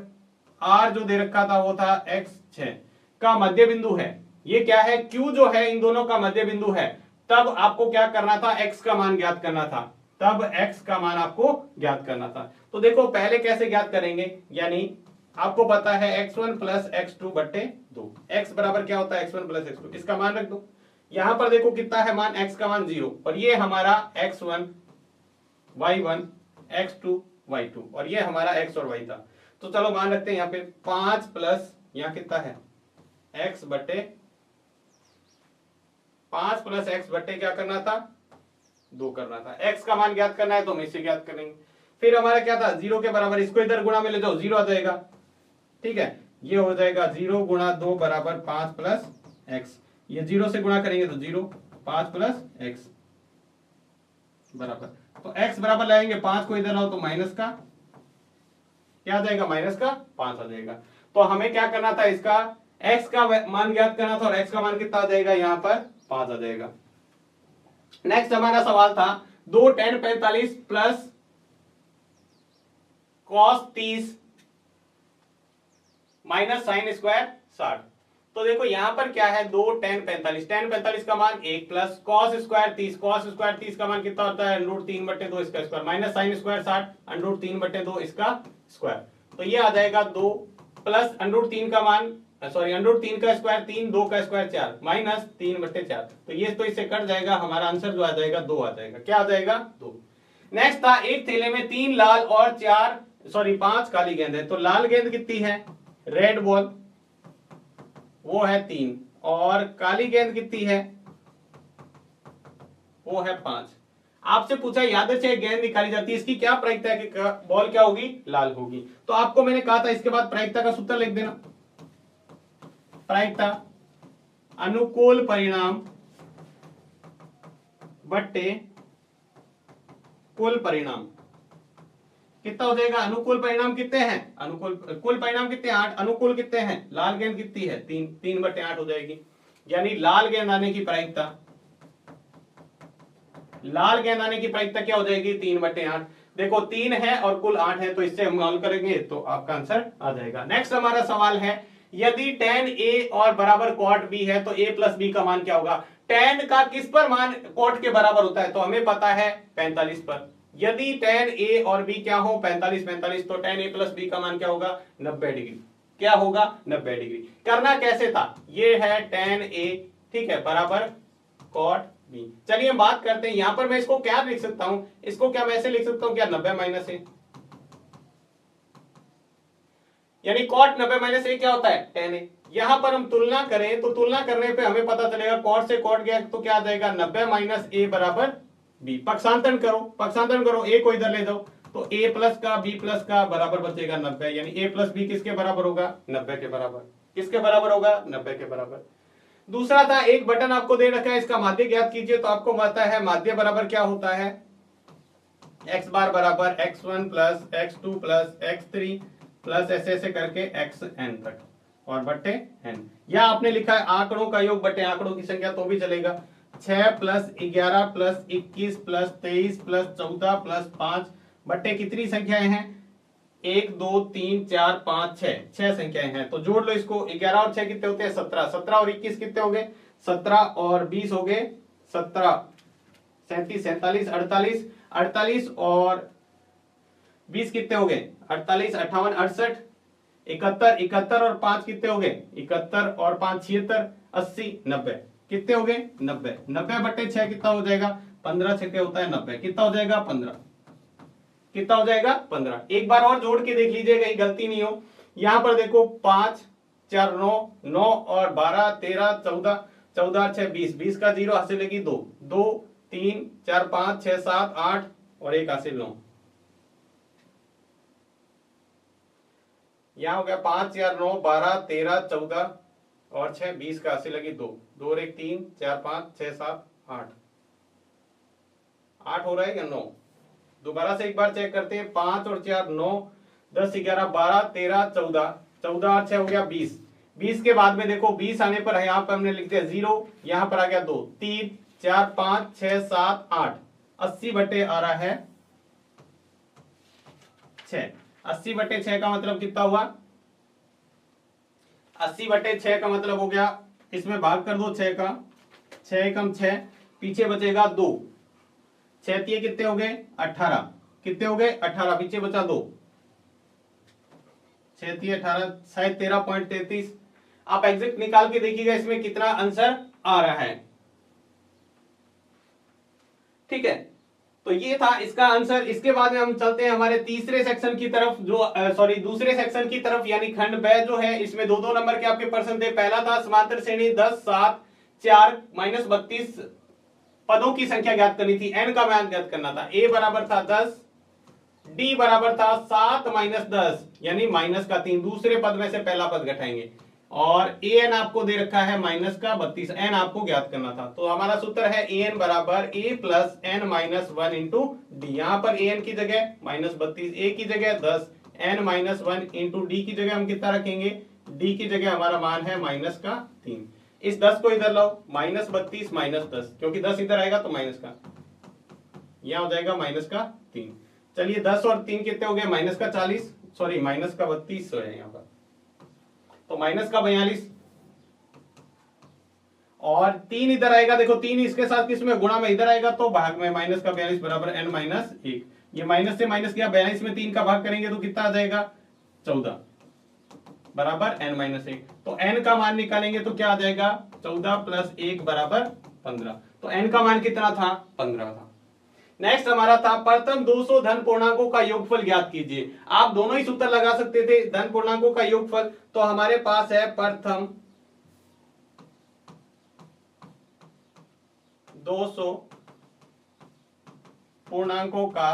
R जो दे रखा था वो था X 6 का मध्य बिंदु है। ये क्या है, Q जो है इन दोनों का मध्य बिंदु है। तब आपको क्या करना था, x का मान ज्ञात करना था, तब x का मान आपको ज्ञात करना था। तो देखो पहले कैसे ज्ञात करेंगे, यानी आपको पता है x1 प्लस x2 बट्टे 2। x बराबर क्या होता है x1 प्लस x2, इसका मान रख दो। यहां पर देखो कितना है मान, x का मान 0, और ये हमारा x1 y1 x2 y2, और ये हमारा x और y था। तो चलो मान रखते हैं यहाँ पे 5 प्लस यहाँ कितना है x बट्टे 5 प्लस x बट्टे क्या करना था 2 करना था। x का मान ज्ञात करना है तो हम इसे ज्ञात करेंगे। फिर हमारा क्या था 0 के बराबर, इसको इधर गुणा में ले जाओ 0 आ जाएगा। ठीक है, ये हो जाएगा 0 गुणा 2 बराबर 5 प्लस x, ये 0 से गुणा करेंगे तो 0, 5 प्लस x बराबर, तो x बराबर लाएंगे 5 को इधर लाओ तो माइनस का क्या आ जाएगा, माइनस का 5 आ जाएगा। तो हमें क्या करना था, इसका x का मान ज्ञात करना था, और x का मान कितना आ जाएगा यहाँ पर 5 आ जाएगा। नेक्स्ट हमारा सवाल था 2 tan 45 plus cos 30 minus sine square 60। तो देखो यहां पर क्या है 2 tan 45, tan 45 का मान 1 plus cos square 30, cos square 30 का मान कितना होता है √3 बट्टे 2 इसका स्क्वायर, माइनस साइन स्क्वायर 60 √3 बट्टे 2 इसका स्क्वायर। तो ये आ जाएगा 2 प्लस √3 का मान, सॉरी √3 का स्क्वायर 3, 2 का स्क्वायर 4, माइनस 3 बट्टे 4। तो ये तो इससे कट जाएगा, हमारा आंसर जो आ जाएगा 2 आ जाएगा। क्या आ जाएगा 2। नेक्स्ट था एक थैले में 3 लाल और 5 काली गेंद है। तो लाल गेंद कितनी है, रेड बॉल वो है 3, और काली गेंद कितनी है वो है 5। आपसे पूछा यादृच्छिक एक गेंद निकाली जाती है, इसकी क्या प्रायिकता है कि बॉल क्या होगी, लाल होगी। तो आपको मैंने कहा था इसके बाद प्रायिकता का सूत्र लिख देना। प्रायिकता अनुकूल परिणाम बट्टे कुल परिणाम कितना हो जाएगा, अनुकूल परिणाम कितने हैं, अनुकूल कुल परिणाम कितने 8, अनुकूल कितने हैं, लाल गेंद कितनी है 3, 3 बट्टे 8 हो जाएगी। यानी लाल गेंद आने की प्रायिकता, लाल गेंद आने की प्रायिकता क्या हो जाएगी 3 बट्टे 8। देखो 3 है और कुल 8 है, तो इससे हम हल करेंगे तो आपका आंसर आ जाएगा। नेक्स्ट हमारा सवाल है यदि tan a और बराबर cot b है तो a प्लस b का मान क्या होगा। tan का किस पर मान cot के बराबर होता है, तो हमें पता है 45 पर। यदि tan a और b क्या हो 45 45, तो tan a प्लस b का मान क्या होगा 90 डिग्री। क्या होगा 90 डिग्री। करना कैसे था, ये है tan a ठीक है बराबर cot b। चलिए हम बात करते हैं, यहां पर मैं इसको क्या लिख सकता हूं, इसको क्या मैं ऐसे लिख सकता हूं क्या 90 माइनस a, यानी cot 90 माइनस a क्या होता है tan a। यहां पर हम तुलना करें तो तुलना करने पे हमें पता चलेगा cot से cot गया तो क्या आ जाएगा 90 माइनस a बराबर b। पक्षांतरण करो a को इधर ले जाओ तो a प्लस का b प्लस का बराबर बचेगा 90, यानी a प्लस b किसके बराबर होगा 90 के बराबर। किसके बराबर होगा 90 के बराबर। दूसरा था एक बटन आपको दे रखा है, इसका माध्य ज्ञात कीजिए। तो आपको पता है माध्य बराबर क्या होता है, x बार बराबर x1 plus x2 plus x3 plus ऐसे ऐसे करके xn तक और बट्टे n। या आपने लिखा है आंकड़ों का योग बट्टे आंकड़ों की संख्या तो भी चलेगा। 6 plus 11 plus 21 plus 23 plus 14 plus 5 बट्टे कितनी संख्याएं हैं, 1 2 3 4 5 6, 6 संख्याएं हैं। तो जोड़ लो इसको, 11 और 6 कितने होते हैं 17, 17 और 21 कितने हो गए 17 और 20 हो गए 17, 37 47 48, 48 और 20 कितने हो गए 48 58 68 71, 71 और 5 कितने हो गए 71 और 5 76 80 90 कितने हो गए 90, 90 बट्टे 6 कितना हो जाएगा 15, 6 होता है 90, कितना हो जाएगा 15, कितना हो जाएगा 15। एक बार और जोड़ के देख लीजिए कहीं गलती नहीं हो। यहां पर देखो 5 4 9 9 और 12 13 14 14 6 20, 20 का 0 हासिल लगी 2 2 3 4 5 6 7 8 और 1 हासिल 9। यहां हो गया 5 4 9 12 13 14 और 6 20 का हासिल लगी 2 2 और 1 3 4 5 6 7 8 8 हो रहा है या 9। दोबारा से एक बार चेक करते हैं, 5 और 4 9 10 11 12 13 14 14 और 6 हो गया 20, 20 के बाद में देखो 20 आने पर यहाँ पर हमने लिख दिया 0, यहाँ पर आ गया 2 3 4 5 6 7 8, 80 बटे आ रहा है 6, 80 बटे 6 का मतलब कितना हुआ 80 बटे 6 का मतलब हो गया, इसमें भाग कर दो 6 का, 6 एकम 6, पीछे बचेगा 2, 6 तिये कितने हो गए 18, कितने हो गए 18, पीछे बचा 2, 6 तिये 18 शायद 13.33। आप एग्जैक्ट निकाल के देखिएगा इसमें कितना आंसर आ रहा है। ठीक है, तो ये था इसका आंसर। इसके बाद में हम चलते हैं हमारे तीसरे सेक्शन की तरफ, जो दूसरे सेक्शन की तरफ, यानी खंड ब जो है, इसमें दो दो नंबर के आपके प्रश्न थे। पहला था समांतर श्रेणी 10 7 4 -32 पदों की संख्या ज्ञात करनी थी, n का मान ज्ञात करना था। a बराबर था 10, d बराबर था 7 - 10 यानी -3, दूसरे पद में से पहला पद घटाएंगे, और an आपको दे रखा है -32, n आपको ज्ञात करना था। तो हमारा सूत्र है an बराबर a plus n -1 into D. यहां पर an की जगह -32, a की जगह 10, n -1 इंटू डी की जगह हम कितना रखेंगे, d की जगह हमारा मान है -3। इस 10 को इधर लाओ, -32 -10, क्योंकि 10 इधर आएगा तो माइनस का, यहां हो जाएगा -3। चलिए 10 और 3 कितने हो गए -40, सॉरी -32 है यहाँ पर, तो -42, और 3 इधर आएगा, देखो 3 इसके साथ किसमें गुणा में इधर आएगा तो भाग में, -42 बराबर n -1। ये माइनस से माइनस किया, 42 में 3 का भाग करेंगे तो कितना आ जाएगा 14 बराबर n -1। तो n का मान निकालेंगे तो क्या आ जाएगा 14 प्लस 1 बराबर 15। तो n का मान कितना था 15 था। नेक्स्ट हमारा था प्रथम 200 धन पूर्णांकों का योगफल ज्ञात कीजिए। आप दोनों ही सूत्र लगा सकते थे, धन पूर्णांकों का योगफल। तो हमारे पास है प्रथम 200 पूर्णांकों का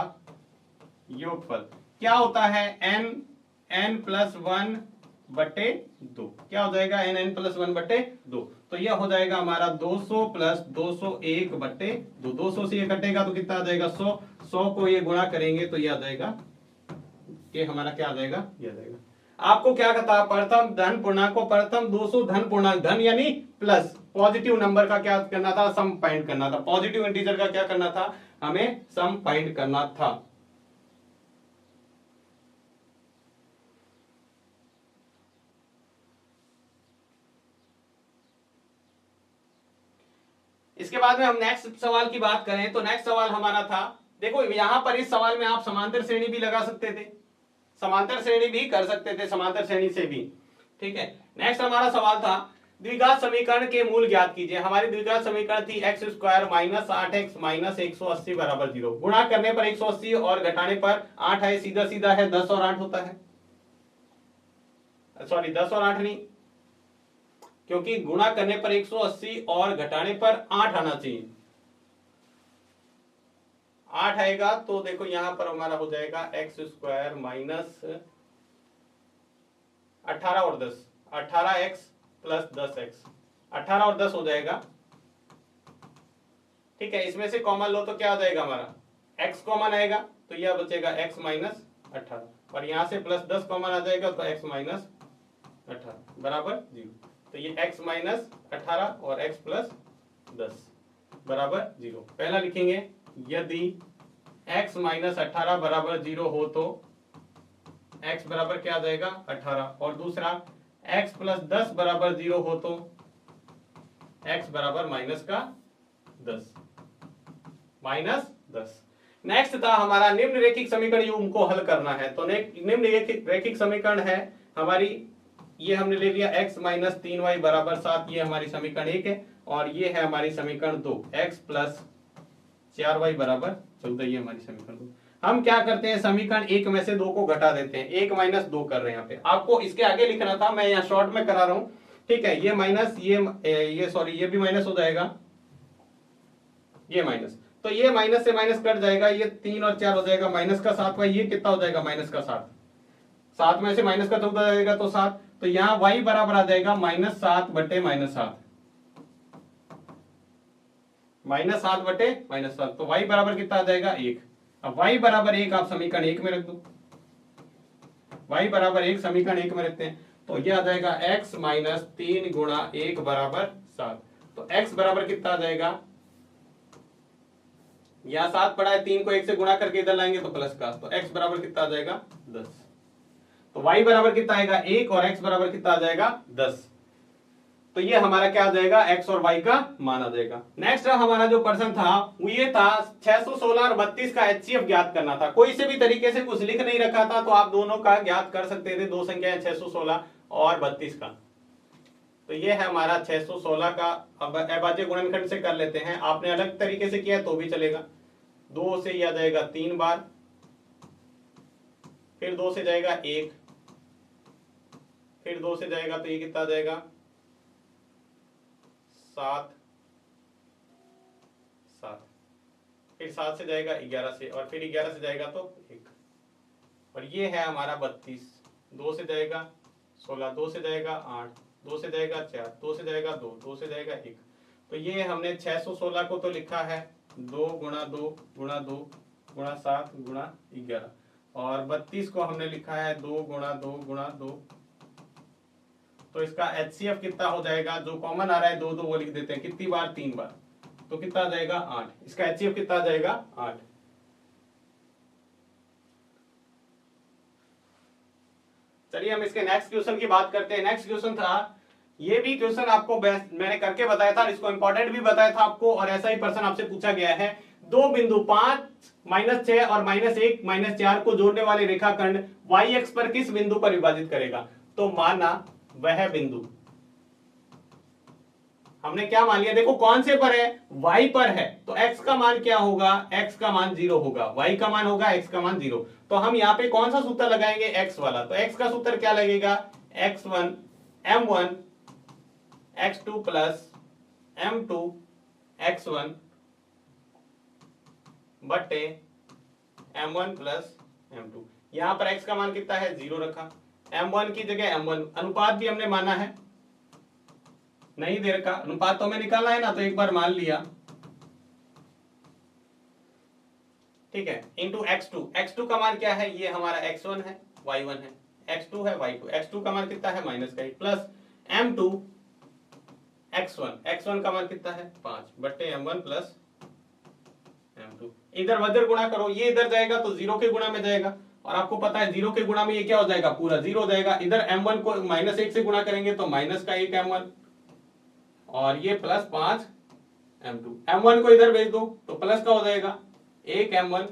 योगफल क्या होता है, n प्लस 1 बटे 2। क्या हो जाएगा n प्लस 1 बटे 2। तो यह हो जाएगा हमारा 200 प्लस 201 बटे 2। 200 से ये कटेगा तो कितना आ जाएगा 100। 100 को ये गुणा करेंगे तो ये आ जाएगा, ये हमारा क्या आ जाएगा, ये आ जाएगा। आपको क्या कहता है प्रथम धन पूर्णांकों, प्रथम 200 धन पूर्णांक, धन यानी प्लस, पॉजिटिव नंबर का क्या करना था, सम फाइंड करना था। पॉजिटिव इंटीजर का क्या करना था, हमें सम फाइंड करना था। इसके बाद में हम नेक्स्ट सवाल की बात करें तो नेक्स्ट सवाल हमारा था, देखो यहां पर इस सवाल में आप समांतर श्रेणी भी लगा सकते थे, समांतर श्रेणी भी कर सकते थे, समांतर श्रेणी से भी। ठीक है, नेक्स्ट हमारा सवाल था द्विघात समीकरण के मूल ज्ञात कीजिए। हमारी द्विघात समीकरण थी x square minus 8x minus 180 बराबर 0। गुणा करने पर 180 और घटाने पर 8 है, सीधा सीधा है 10 और 8 होता है, सॉरी 10 और 8 नहीं, क्योंकि गुणा करने पर 180 और घटाने पर 8 आना चाहिए। 8 आएगा तो देखो यहां पर हमारा हो जाएगा x स्क्वायर माइनस 18 और 10, 18x प्लस 10x, 18 और 10 हो जाएगा। ठीक है, इसमें से कॉमन लो तो क्या हो जाएगा हमारा, x कॉमन आएगा तो यह बचेगा x माइनस 18 और यहां से प्लस 10 कॉमन आ जाएगा तो x माइनस 18 बराबर 0। तो ये x माइनस 18 और x प्लस 10 बराबर 0। पहला लिखेंगे यदि x माइनस 18 बराबर 0 हो तो x बराबर क्या आ जाएगा 18, और दूसरा x प्लस 10 बराबर 0 हो तो x बराबर माइनस का 10, माइनस 10। नेक्स्ट था हमारा निम्न रेखिक समीकरण युग्म को हल करना है। तो निम्न रेखिक समीकरण है हमारी, ये हमने ले लिया x माइनस 3y बराबर 7, ये हमारी समीकरण 1 है, और ये है हमारी समीकरण 2 x प्लस 4y बराबर 14, ये हमारी समीकरण 2। हम क्या करते हैं, समीकरण 1 में से 2 को घटा देते हैं, 1 माइनस 2 कर रहे हैं। यहाँ पे आपको इसके आगे लिखना था, मैं यहाँ शॉर्ट में करा रहा हूं। ठीक है, ये माइनस ये सॉरी ये भी माइनस हो जाएगा, ये माइनस, तो ये माइनस से माइनस कट जाएगा, ये 3 और 4 हो जाएगा माइनस का 7, ये कितना हो जाएगा माइनस का 7, 7 में से माइनस का 14 जाएगा तो 7, तो यहाँ y बराबर आ जाएगा माइनस 7 बटे माइनस 7, माइनस 7 बटे माइनस 7, तो y बराबर कितना आ जाएगा 1। अब y बराबर 1 आप समीकरण 1 में रख दो, y बराबर 1 समीकरण 1 में रखते हैं, तो यह आ जाएगा x माइनस 3 गुणा 1 बराबर 7। तो x बराबर कितना आ जाएगा, यहां 7 पड़ा है, 3 को 1 से गुणा करके इधर लाएंगे तो प्लस का, तो x बराबर कितना आ जाएगा 10। तो y बराबर कितना आएगा 1 और x बराबर कितना आ जाएगा 10। तो ये हमारा क्या आ जाएगा, x और y का मान आ जाएगा। नेक्स्ट हमारा जो प्रश्न था वो ये था 616 और 32 का HCF ज्ञात करना था। कोई से भी तरीके से कुछ लिख नहीं रखा था तो आप दोनों का ज्ञात कर सकते थे, दो संख्याएं 616 और 32 का। तो ये है हमारा 616 का। अब अभाज्य गुणनखंड से कर लेते हैं, आपने अलग तरीके से किया तो भी चलेगा। 2 से यह जाएगा 3 बार, फिर 2 से जाएगा 1, फिर 2 से जाएगा तो ये कितना आ जाएगा 7, फिर 7 से जाएगा 11 से, और फिर 11 से जाएगा तो 1, और ये है हमारा 32। 2 से जाएगा 16, 2 से जाएगा 8, 2 से जाएगा 4, 2 से जाएगा 2, 2 से जाएगा 1। तो ये हमने 616 को तो लिखा है 2 गुणा 2 गुणा 2 गुणा 7 गुणा 11, और 32 को हमने लिखा है 2 गुणा 2 गुणा 2। तो इसका HCF कितना हो जाएगा, जो कॉमन आ रहा है 2 2 वो लिख देते हैं, कितनी बार 3 बार, तो कितना आ जाएगा 8। इसका HCF कितना आ जाएगा 8। चलिए हम इसके नेक्स्ट क्वेश्चन की बात करते हैं। नेक्स्ट क्वेश्चन था, ये भी क्वेश्चन आपको मैंने करके बताया था, इसको इंपॉर्टेंट भी बताया था आपको, और ऐसा ही प्रश्न आपसे पूछा गया है। दो बिंदु 5 -6 और -1 -4 को जोड़ने वाले रेखाखंड y अक्ष पर किस बिंदु पर विभाजित करेगा। तो माना वह बिंदु, हमने क्या मान लिया, देखो कौन से पर है, y पर है, तो x का मान क्या होगा, x का मान 0 होगा, y का मान होगा x का मान 0। तो हम यहाँ पे कौन सा सूत्र लगाएंगे, x वाला। तो x का सूत्र क्या लगेगा, x1 m1 x2 plus m2 x1 बटे m1 प्लस m2। यहां पर x का मान कितना है 0 रखा, m1 की जगह m1, अनुपात भी हमने माना है, नहीं दे रखा, अनुपात तो हमें निकालना है ना, तो एक बार मान लिया, ठीक है, इंटू x2। x2 का मान क्या है, ये हमारा x1 है y1 है, x2 है y2, x2 का मान कितना है माइनस का 1 प्लस m2 x1 का मान कितना है 5 बट्टे m1 प्लस m2। इधर वज्र गुणा करो, ये इधर जाएगा तो 0 के गुणा में जाएगा, और आपको पता है 0 के गुणा में ये क्या हो जाएगा, पूरा 0 हो जाएगा। इधर m1 को -1 से गुणा करेंगे तो माइनस का 1 m1, और ये प्लस 5 m2। m1 को इधर भेज दो तो प्लस का हो जाएगा 1 m1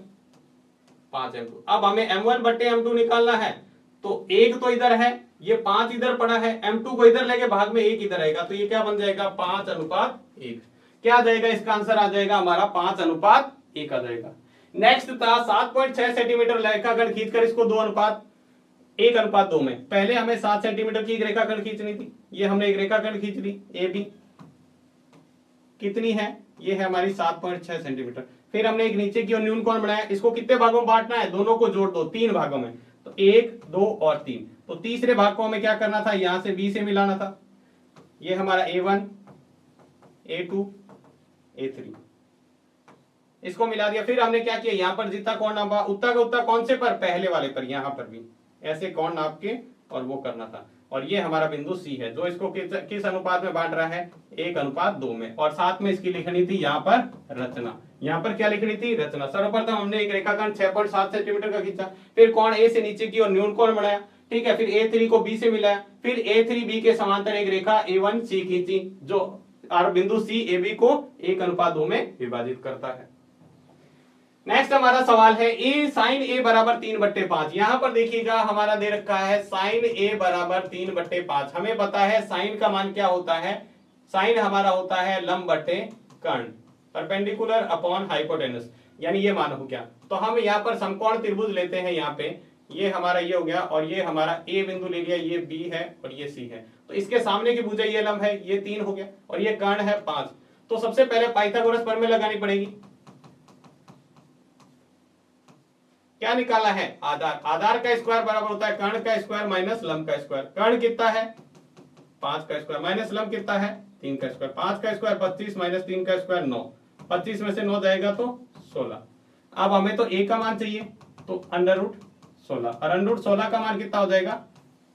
5 m2। अब हमें m1 बट्टे m2 निकालना है, तो 1 तो इधर है, ये 5 इधर पड़ा है, m2 को इधर लेके भाग में 1 इधर आएगा, तो ये क्या बन जाएगा 5:1। क्या आ जाएगा, इसका आंसर आ जाएगा हमारा 5:1 आ जाएगा। नेक्स्ट था 7.6 सेंटीमीटर रेखाखंड खींचकर इसको 2:1:2 में। पहले हमें 7 सेंटीमीटर की एक रेखाखंड खींचनी थी, ये हमने एक रेखाखंड खींच ली AB, कितनी है, ये है हमारी 7.6 सेंटीमीटर। फिर हमने एक नीचे की और न्यून कोण बनाया, इसको कितने भागों में बांटना है, दोनों को जोड़ दो 3 भागों में, तो 1 2 और 3। तो तीसरे भाग को हमें क्या करना था, यहां से B से मिलाना था, ये हमारा A1 A2 A3, इसको मिला दिया। फिर हमने क्या किया, यहाँ पर जितना कोण नापा उतना का उतना कौन से पर, पहले वाले पर, यहाँ पर भी ऐसे कोण नाप के और वो करना था। और ये हमारा बिंदु सी है जो इसको किस अनुपात में बांट रहा है, 1:2 में। और साथ में इसकी लिखनी थी यहाँ पर रचना, यहाँ पर क्या लिखनी थी, रचना। सर्वप्रथम हमने एक रेखाखंड 6.7 सेंटीमीटर का खींचा, फिर कोण ए से नीचे की और न्यून कोण बनाया, ठीक है। फिर A3 को B से मिलाया, फिर A3 B के समांतर एक रेखा A1 C खींची जो बिंदु C AB को 1:2 में विभाजित करता है। नेक्स्ट हमारा सवाल है ए साइन ए बराबर 3/5। यहां पर देखिएगा हमारा दे रखा है साइन ए बराबर 3/5। हमें पता है साइन का मान क्या होता है, साइन हमारा होता है लंब बटे कर्ण, परपेंडिकुलर अपॉन हाइपोटेनस, यानी ये मान हो गया। तो हम यहाँ पर समकोण त्रिभुज लेते हैं, यहाँ पे ये हमारा ये हो गया और ये हमारा ए बिंदु ले लिया, ये बी है और ये सी है। तो इसके सामने की भुजा ये लंब है, ये 3 हो गया और ये कर्ण है 5। तो सबसे पहले पाइथागोरस प्रमेय लगानी पड़ेगी। क्या निकाला है, आधार। आधार का स्क्वायर बराबर होता है कर्ण का स्क्वायर माइनस लंब का स्क्वायर। कर्ण कितना है 5 का स्क्वायर माइनस लंब कितना है 3 का स्क्वायर। 5 का स्क्वायर 25 माइनस 3 का स्क्वायर 9, 25 में से 9 जाएगा तो 16। अब हमें तो a का मान चाहिए तो √16 और √16 का मान कितना हो जाएगा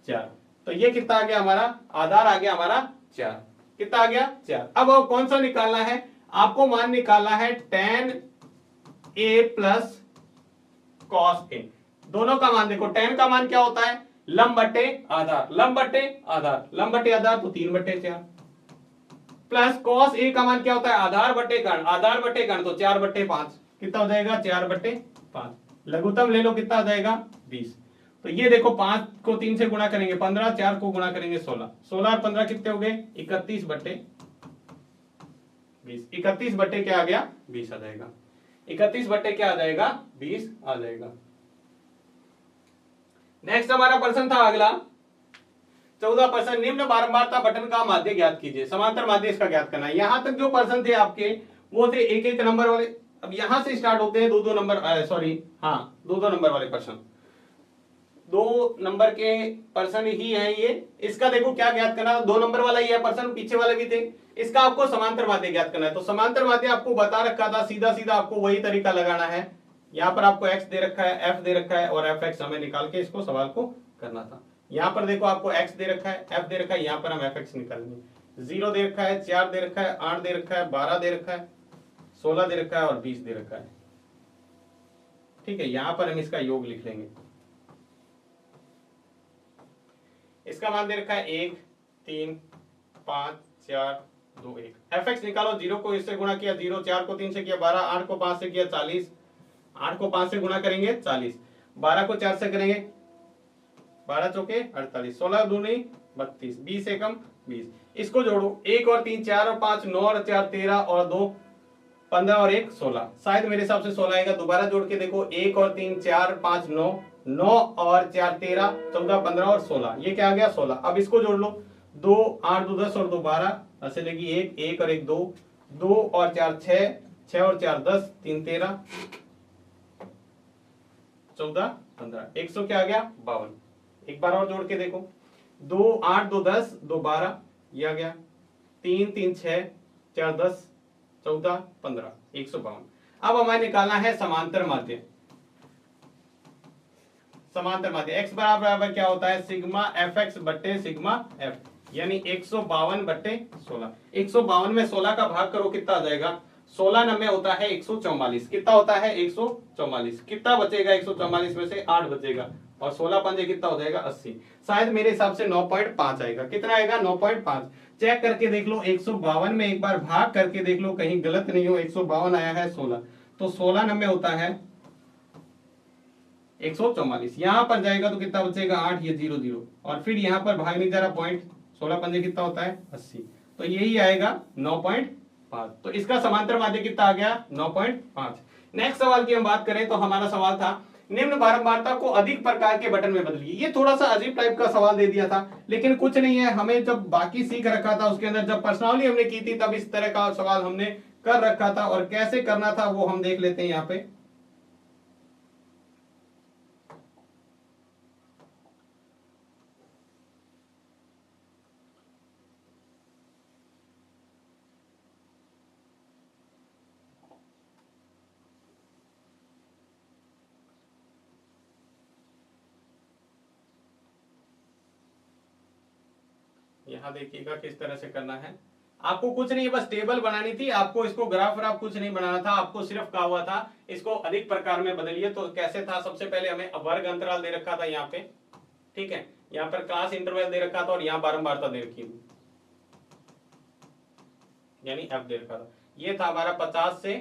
4। तो ये कितना आ गया हमारा, आधार आ गया हमारा 4। कितना आ गया 4। अब कौन सा निकालना है, आपको मान निकालना है tan a plus cos a। दोनों का मान देखो, tan का मान क्या होता है लंब बटे आधार, लंब बटे आधार, लंब बटे आधार तो 3/4 प्लस cos a का मान क्या होता है आधार बटे कर्ण, आधार बटे कर्ण तो 4/5। कितना हो जाएगा 4/5। लघुत्तम ले लो कितना हो जाएगा 20। तो ये देखो 5 को 3 से गुणा करेंगे 15, 4 को गुणा करेंगे 16, 16 और 15 कितने हो गए 31/20। 31 बटे क्या आ गया 20 आ जाएगा, 31 बटे क्या आ जाएगा 20 आ जाएगा। नेक्स्ट हमारा प्रश्न था अगला 14 प्रश्न, निम्न बारंबारता बटन का माध्य ज्ञात कीजिए। समांतर माध्य इसका ज्ञात करना है। यहां तक जो प्रश्न थे आपके वो थे 1-1 नंबर वाले। अब यहां से स्टार्ट होते हैं 2-2 नंबर, सॉरी हाँ 2-2 नंबर वाले प्रश्न। 2 नंबर के प्रश्न ही है ये। इसका देखो क्या ज्ञात करना, 2 नंबर वाला ही है प्रश्न, पीछे वाले भी थे। इसका आपको समांतर माध्य ज्ञात करना है। तो समांतर माध्य आपको बता रखा था, सीधा सीधा आपको वही तरीका लगाना है। यहाँ पर आपको x दे रखा है, f दे रखा है और fx हमें निकाल के इसको सवाल को करना था। यहाँ पर देखो आपको x दे रखा है, f दे रखा है, यहाँ पर हम fx निकालेंगे। 0 दे रखा है, 4 दे रखा है, 8 दे रखा है, 12 दे रखा है, 16 दे रखा है और 20 दे रखा है। ठीक है, यहां पर हम इसका योग लिख लेंगे। इसका मान दे रखा है 1, 3, 5, 4, 2, 1। fx निकालो, 0 को इससे गुणा किया 0, 4 को 3 से किया 12, 8 को 5 से किया 40, 8 को 5 से गुणा करेंगे 40, 12 को 4 से करेंगे 12 चौके 48, 16 दूनी 32, 20 एकम 20। इसको जोड़ो 1 और 3 4 और 5 9 और 4 13 और 2 15 और 1 16, शायद मेरे हिसाब से 16 आएगा। दोबारा जोड़ के देखो 1 और 3 4 5 9, 9 और 4 13 14 15 और 16, ये क्या आ गया 16। अब इसको जोड़ लो 2 8 2 10 और 2 12, ऐसे लगी 1 1 और 1 2, 2 और 4 6, 6 और 4 10, 3 13 14 15, 100 क्या आ गया 52। एक बार और जोड़ के देखो 2 8 2 10 2 12, ये आ गया 3 3 6 4 10 14 15, 152। अब हमें निकालना है समांतर माध्य। समांतर माध्य x बराबर क्या होता है सिग्मा fx बट्टे सिग्मा f, यानी 152/16। 152 में 16 का भाग करो कितना आ जाएगा, 16 नंबर होता है 144। कितना होता है 144। कितना बचेगा 144 में से 8 बचेगा और 16 पंजे कितना हो जाएगा 80। शायद मेरे हिसाब से 9.5 आएगा। कितना आएगा 9.5। चेक करके देख लो 152 में एक बार भाग करके देख लो कहीं गलत नहीं हो। 152 आया है 16, तो 16 नंबर होता है 144। यहां पर जाएगा तो कितना बचेगा 8, ये 0 0 और फिर यहां पर भाग नहीं जा रहा पॉइंट, 16 पंजे कितना होता है 80, तो यही आएगा 9.5। तो इसका समांतर माध्य कितना आ गया 9.5। नेक्स्ट सवाल की हम बात करें तो हमारा सवाल था निम्न बारंबारता को अधिक प्रकार के बटन में बदलिए। ये थोड़ा सा अजीब टाइप का सवाल दे दिया था, लेकिन कुछ नहीं है, हमें जब बाकी सीख रखा था उसके अंदर जब पर्सनाली हमने की थी तब इस तरह का सवाल हमने कर रखा था और कैसे करना था वो हम देख लेते हैं यहाँ पे। यहाँ देखिएगा किस तरह से करना है। आपको कुछ नहीं, बस टेबल बनानी थी, आपको इसको ग्राफ व्राफ कुछ नहीं बनाना था, आपको सिर्फ कहा हुआ था इसको अधिक प्रकार में बदलिए। तो कैसे था, सबसे पहले हमें वर्ग अंतराल दे रखा था यहाँ पे, ठीक है, यहाँ पर क्लास इंटरवल दे रखा था और यहाँ बारंबारता दे रखी थी, यानी एफ दे रखा था। ये था हमारा 50 से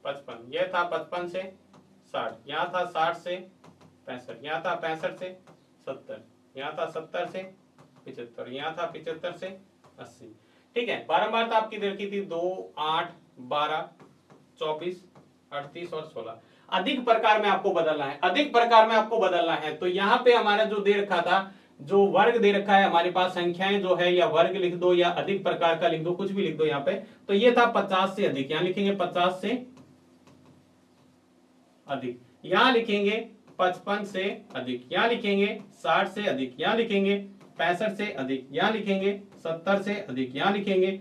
55, यह था 55 से 60, यहाँ था 60 से 65, यहाँ था 65 से 70, यहाँ था 70 से 75, यहाँ था 75 से 80, ठीक है। बारंबारता आपकी दे रखी थी 2, 8, 12, 24, 38 और 16। अधिक प्रकार में आपको बदलना है, अधिक प्रकार में आपको बदलना है। तो यहाँ पे हमारा जो दे रखा था, जो वर्ग दे रखा है हमारे पास, संख्याएं जो है, या वर्ग लिख दो या अधिक प्रकार का लिख दो, कुछ भी लिख दो यहाँ पे। तो ये था 50 से अधिक, यहाँ लिखेंगे 50 से अधिक, यहाँ लिखेंगे 55 से अधिक, यहाँ लिखेंगे 60 से अधिक, यहाँ लिखेंगे 65 से अधिक, यहाँ लिखेंगे 70 से अधिक, यहाँ लिखेंगे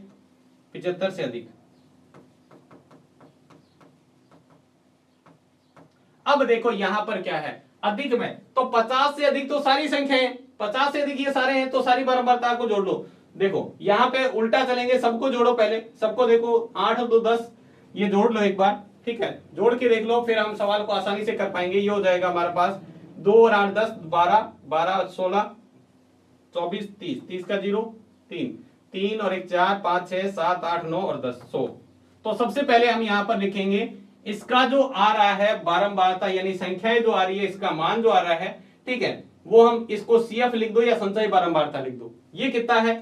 75 से अधिक। अब देखो यहां पर क्या है, अधिक में तो 50 से अधिक तो सारी संख्याएं, 50 से अधिक ये सारे हैं, तो सारी बारंबारता को जोड़ लो। देखो यहां पे उल्टा चलेंगे, सबको जोड़ो पहले, सबको देखो 8 और 2 10, ये जोड़ लो एक बार, ठीक है, जोड़ के देख लो, फिर हम सवाल को आसानी से कर पाएंगे। ये हो जाएगा हमारे पास 2 और 8 10, 12, 12 16, 24 30, 30 का 0 3, 3 और 1 4, 5 6 7 8 9 और 10 100। तो सबसे पहले हम यहां पर लिखेंगे इसका जो आ रहा है बारंबारता, यानी संख्याएं जो आ रही है, इसका मान जो आ रहा है, ठीक है, वो हम इसको CF लिख दो या संचयी बारंबारता लिख दो। ये कितना है,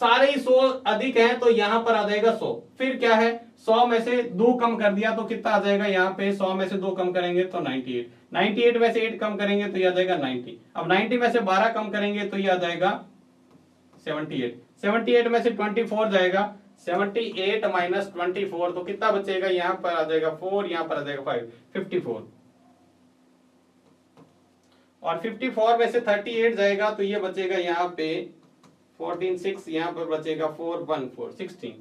सारे ही 100 अधिक हैं, तो यहां पर आ जाएगा 100। फिर क्या है, 100 में से 2 कम कर दिया तो कितना आ जाएगा, यहाँ पे 100 में से 2 कम करेंगे तो 98, 98 में से 8 कम करेंगे तो ये आ जाएगा 90, अब 90 में से 12 कम करेंगे तो ये आ जाएगा 78, 78 में से 24 जाएगा, 78 माइनस 24 तो कितना बचेगा, यहां पर आ जाएगा 4, यहां पर आ जाएगा 5, 54, और 54 में से 38 जाएगा तो ये बचेगा यहाँ पे 14 6, यहां पर बचेगा 4 1 4 16,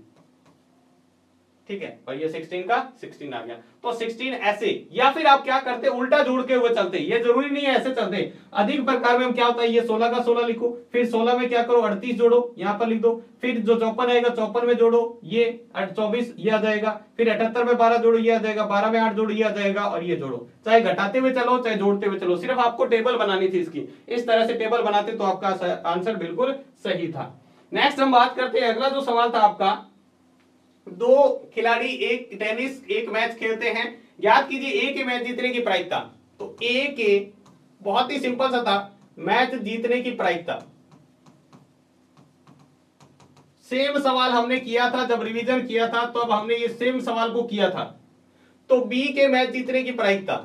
ठीक है, और ये 16 का 16 आ गया। तो 16 ऐसे, या फिर आप क्या करते, उल्टा जोड़ के हुए चलते, ये जरूरी नहीं है ऐसे चलते। अधिक प्रकार में हम क्या होता है, ये 16 का 16 लिखो, फिर 16 में क्या करो 38 जोड़ो, यहां पर लिख दो, फिर जो 54 आएगा 54 में जोड़ो, ये 24 ये आ जाएगा, फिर 78 में 12 जोड़ो, ये आ जाएगा, 12 में 8 जोड़ो, ये आ जाएगा, और ये जोड़ो, चाहे घटाते हुए चलो चाहे जोड़ते हुए चलो, सिर्फ आपको टेबल बनानी थी इसकी। इस तरह से टेबल बनाते तो आपका आंसर बिल्कुल सही था। नेक्स्ट हम बात करते हैं, अगला जो सवाल था आपका, 2 खिलाड़ी एक टेनिस एक मैच खेलते हैं, याद कीजिए एक ही मैच जीतने की प्रायिकता। तो एक बहुत ही सिंपल सा था, मैच जीतने की प्रायिकता। सेम सवाल हमने किया था जब रिवीजन किया था, तो अब हमने ये सेम सवाल को किया था। तो बी के मैच जीतने की प्रायिकता,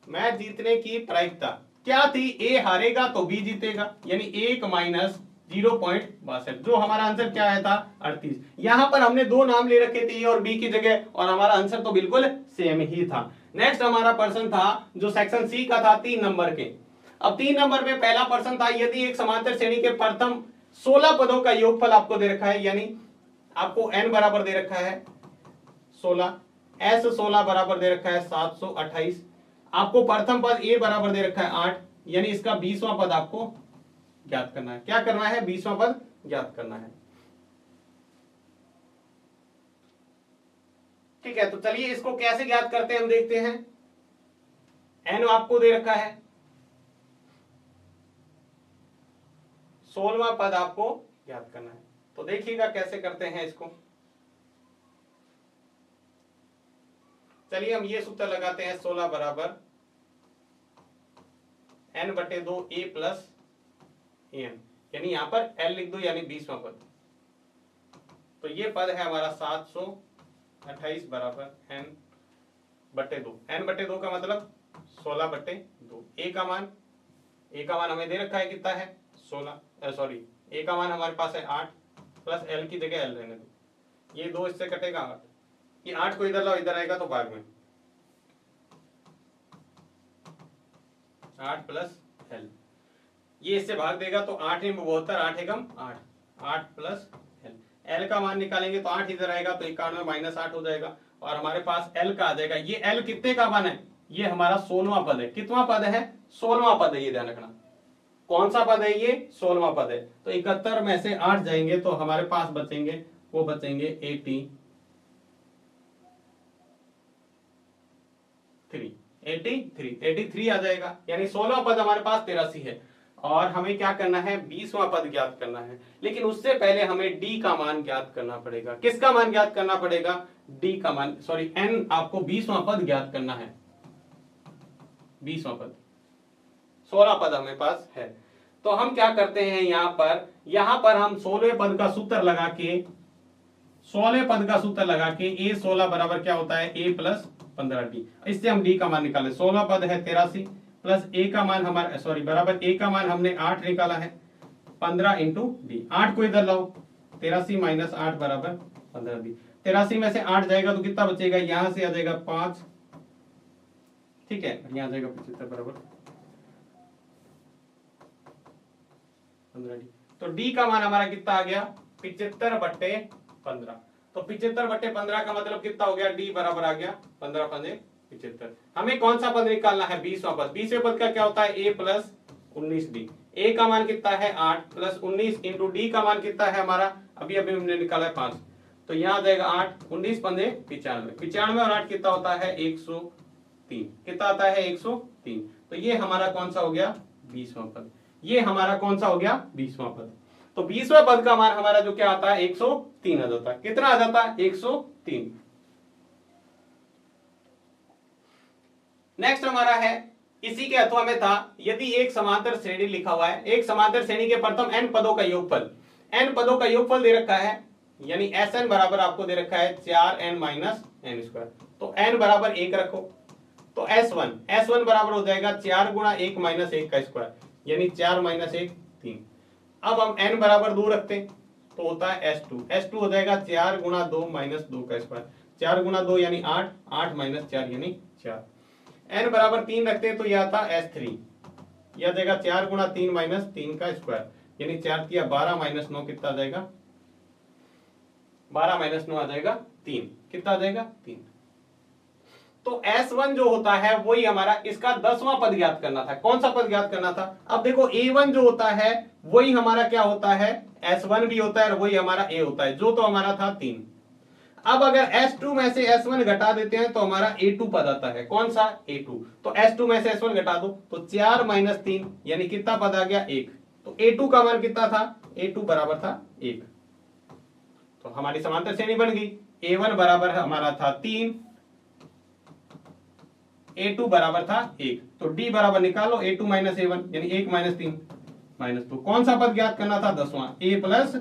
मैच जीतने की प्रायिकता क्या थी, ए हारेगा तो बी जीतेगा, यानी 1 माइनस 0.62, जो हमारा आंसर क्या आया था 38। यहां पर हमने 2 नाम ले रखे थे, ए और बी की जगह, और हमारा आंसर तो बिल्कुल सेम ही था। नेक्स्ट हमारा प्रश्न था जो सेक्शन सी का था 3 नंबर के। अब 3 नंबर में पहला प्रश्न था, यदि एक समांतर श्रेणी के प्रथम 16 पदों का योगफल आपको दे रखा है, यानी आपको n बराबर दे रखा है 16, s 16 बराबर दे रखा है 728, आपको प्रथम पद a बराबर दे रखा है 8, यानी इसका 20वां पद आपको ज्ञात करना है। क्या करना है, 20वां पद ज्ञात करना है। ठीक है, तो चलिए इसको कैसे ज्ञात करते हैं हम देखते हैं। n आपको दे रखा है, 16वां पद आपको ज्ञात करना है। तो देखिएगा कैसे करते हैं इसको। चलिए हम ये सूत्र लगाते हैं, 16 बराबर n/2 a प्लस n, यानी यहां पर l लिख दो, यानी 20वां पद। तो ये पद है हमारा 728 बराबर n/2, n/2 का मतलब 16/2। a का मान हमें दे रखा है, कितना है 16, सॉरी a का मान हमारे पास है 8, प्लस l की जगह l रहने दो, ये 2 इससे कटेगा 8, ये 8 को इधर लाओ, इधर आएगा तो भाग में 8 प्लस l, ये इससे भाग देगा तो 8 में 72, 8 एकम 8, 8 प्लस l का मान निकालेंगे तो 8 इधर आएगा तो 91 माइनस 8 हो जाएगा, और हमारे पास l का आ जाएगा। ये l कितने का मान है, ये हमारा 16वां पद है। कितवां पद है? 16वां पद है, ये ध्यान रखना। कौन सा पद है ये? 16वां पद है। तो 71 में से 8 जाएंगे तो हमारे पास बचेंगे, वो बचेंगे 83 आ जाएगा। यानी 16वां पद हमारे पास 83 है। और हमें क्या करना है? 20वां पद ज्ञात करना है। लेकिन उससे पहले हमें डी का मान ज्ञात करना पड़ेगा। किसका मान ज्ञात करना पड़ेगा? डी का मान, सॉरी एन, आपको 20वां पद ज्ञात करना है। 20वां पद, 16 पद हमें पास है। तो हम क्या करते हैं, यहां पर हम 16वें पद का सूत्र लगा के, 16वें पद का सूत्र लगा के ए 16 बराबर क्या होता है? ए प्लस 15d। इससे हम डी का मान निकाले। 16 पद है 83 प्लस ए का मान हमारा, सॉरी बराबर ए का मान हमने 8 निकाला है, 15 इंटू डी। 8 को इधर लाओ, 83 माइनस 8 बराबर 15d। 83 में से 8 जाएगा तो कितना बचेगा? यहां से आ जाएगा 5, ठीक है, यहां आ जाएगा 75 बराबर 15d। तो डी का मान हमारा कितना आ गया? 75/15। तो 75/15 का मतलब कितना हो गया? डी बराबर आ गया 15 पंजे 75। हमें कौन सा पद निकालना है? 20वां पद। 20वें पद का क्या होता है? ए प्लस 19d। ए का मान कितना है? 8 प्लस 19 इंटू डी का मान कितना है हमारा? अभी हमने निकाला है 5। तो यहाँ आ जाएगा 8, 19 पंजे 95। 95 और 8 कितना होता है? 103। कितना आता है? 103। तो ये हमारा कौन सा हो गया? 20वां पद। ये हमारा कौन सा हो गया? 20वां पद। तो 20वें पद का मान हमारा जो क्या आता है? 103 आ जाता है। कितना आ जाता है? 103। नेक्स्ट हमारा है, इसी के अथवा में था, यदि एक समांतर श्रेणी लिखा हुआ है, एक समांतर श्रेणी के प्रथम n पदों का योगफल, n पदों का योगफल दे रखा है, यानी Sn बराबर आपको दे रखा है 4n माइनस n स्क्वायर। तो n बराबर 1 रखो, तो S1 बराबर हो जाएगा 4 गुणा 1 माइनस 1 का स्क्वायर, यानी 4 माइनस 1 3। अब हम n बराबर 2 रखते तो होता है S2 हो जाएगा 4 गुणा 2 माइनस 2 का स्क्वायर, 4 गुणा 2 यानी 8, 8 माइनस 4 यानी 4। n बराबर 3 रखते हैं तो यह आता S3, यह देगा 4 गुणा 3 माइनस 3 का स्क्वायर, यानी 4 किया 12 माइनस 9 कितना आ जाएगा? 12 माइनस 9 आ जाएगा 3। कितना आ जाएगा? 3। तो S1 जो होता है वही हमारा, इसका 10वां पद ज्ञात करना था। कौन सा पद ज्ञात करना था? अब देखो A1 जो होता है वही हमारा क्या होता है? S1 भी होता है और वही हमारा A होता है, जो तो हमारा था 3। अब अगर S2 में से S1 घटा देते हैं तो हमारा A2 पद आता है। कौन सा? A2। तो S2 में से S1 घटा दो तो 4 माइनस 3 यानी कितना पद आ गया? 1। तो A2 का मान कितना था? A2 बराबर था 1। तो हमारी समांतर श्रेणी बन गई। A1 बराबर हमारा था 3, A2 बराबर था 1। तो D बराबर निकालो A2 माइनस A1 यानी 1 माइनस 3 माइनस 2। कौन सा पद ज्ञात करना था? 10वां, A प्लस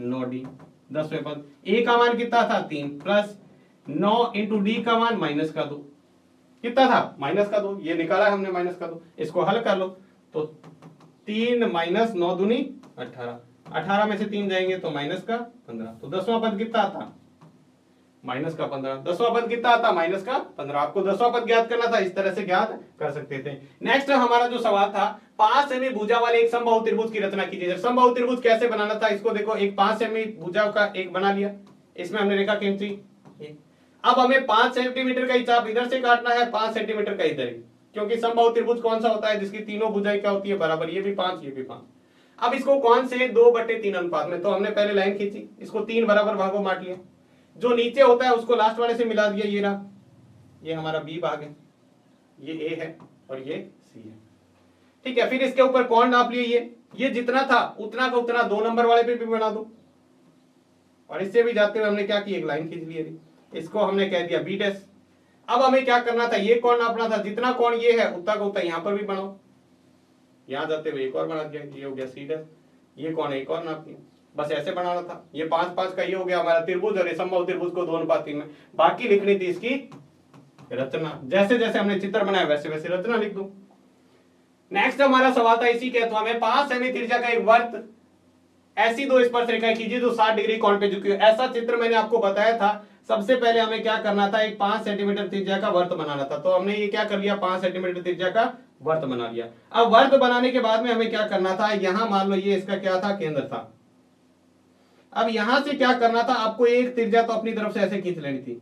9D। 10वें पद, A का मान कितना था? 3 प्लस 9 इंटू डी का मान माइनस का 2। कितना था? माइनस का 2। ये निकाला है हमने माइनस का 2। इसको हल कर लो तो 3 माइनस 9 दूनी 18, 18 में से 3 जाएंगे तो माइनस का 15। तो 10वां पद कितना आता? माइनस का 15। 10वां पद कितना आता? माइनस का 15। आपको 10वां पद ज्ञात करना था, इस तरह से ज्ञात कर सकते थे। नेक्स्ट हमारा जो सवाल था, 5 सेमी भुजा वाले एक समबाहु त्रिभुज की रचना कीजिए। समबाहु त्रिभुज कैसे बनाना था इसको देखो, एक 5 सेमी भुजा का एक बना लिया, इसमें हमने रेखा खींची। अब हमें 5 सेंटीमीटर का ही चाप इधर से काटना है, 5 सेंटीमीटर का इधर ही, क्योंकि समबाहु त्रिभुज कौन सा होता है? जिसकी तीनों भुजाएं क्या होती है? बराबर। ये भी 5, ये भी 5। अब इसको कौन से 2/3 अनुपात में, तो हमने पहले लाइन खींची, इसको 3 बराबर भागों बांट लिया, जो नीचे होता है उसको लास्ट वाले से मिला दिया। ये रहा, ये हमारा बी भाग है, ये ए है और ये सी है। ठीक है, फिर इसके ऊपर कोण नाप लिए, ये जितना था उतना का उतना 2 नंबर वाले पे भी बना दो, और इससे भी जाते हुए हमने क्या किया? एक लाइन खींच ली, इसको हमने कह दिया बी डैश। अब हमें क्या करना था? ये कोण नापना था, जितना कोण ये है उतना का उतना यहाँ पर भी बनाओ, यहां जाते हुए एक और बना दिया, ये हो गया सी डैश। ये कोण एक और नापनी, बस ऐसे बनाना था। ये 5 5 का ये हो गया हमारा त्रिभुज, और समबाहु त्रिभुज को 2:3 में। बाकी लिखनी थी इसकी रचना, जैसे जैसे हमने चित्र बनाया वैसे वैसे रचना लिख दो। नेक्स्ट हमारा सवाल था इसी के अथवा में, 5 सेमी त्रिज्या का एक वर्त, ऐसी 2 स्पर्श रेखाएं कीजिए जो 60 डिग्री कोण पे झुकी हो। ऐसा चित्र मैंने आपको बताया था। सबसे पहले हमें क्या करना था? एक 5 सेंटीमीटर त्रिज्या का वर्त बनाना था, तो हमने ये क्या कर लिया? 5 सेंटीमीटर त्रिज्या का वर्त बना लिया। अब वर्त बनाने के बाद में हमें क्या करना था? यहां मान लो ये इसका क्या था? केंद्र था। अब यहां से क्या करना था? आपको एक त्रिज्या तो अपनी तरफ से ऐसे खींच लेनी थी,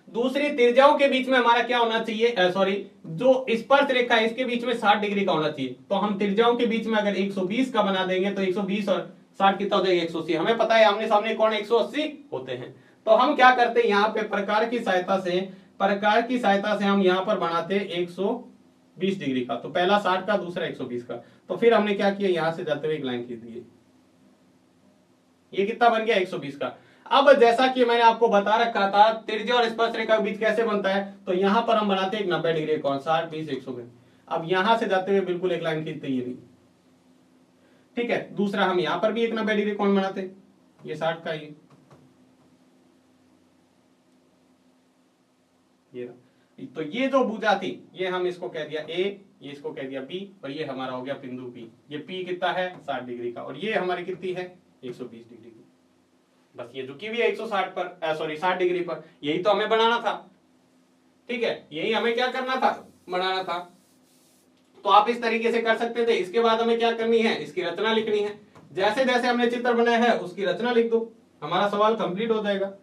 दूसरी त्रिज्याओं के बीच में हमारा क्या होना चाहिए, सॉरी, जो स्पर्श रेखा है इसके बीच में 60 डिग्री का होना चाहिए। तो हम त्रिज्याओं के बीच में अगर 120 का बना देंगे तो 120 और 60 कितना हो जाएगा, 180। हमें पता है आमने सामने कोण 180 होते हैं। तो हम क्या करते हैं, यहाँ पे प्रकार की सहायता से हम यहाँ पर बनाते 120 डिग्री का। तो पहला 60 का, दूसरा 120 का। तो फिर हमने क्या किया, यहां से जाते हुए एक लाइन खींच दी। ये कितना बन गया, 120 का। अब जैसा कि मैंने आपको बता रखा था त्रिज्या और स्पर्श रेखा के बीच कैसे बनता है, तो यहां पर हम बनाते हैं 90 डिग्री कोण, 60 20 120। अब यहां से जाते हुए बिल्कुल एक लाइन खींचते, ये भी ठीक है। दूसरा हम यहां पर भी एक 90 डिग्री कोण बनाते, ये 60 का, ये तो ये जो भुजा थी ये हम इसको कह दिया ए, ये इसको कह दिया बी, और ये हमारा हो गया बिंदु पी। ये पी कितना है, 60 डिग्री का, और ये हमारी कितनी है, 120 डिग्री की। बस ये झुकी हुई है 160 पर, सॉरी 60 डिग्री पर। यही तो हमें बनाना था, ठीक है, यही हमें क्या करना था, बनाना था। तो आप इस तरीके से कर सकते थे। इसके बाद हमें क्या करनी है, इसकी रचना लिखनी है। जैसे जैसे हमने चित्र बनाया है उसकी रचना लिख दो, हमारा सवाल कंप्लीट हो जाएगा।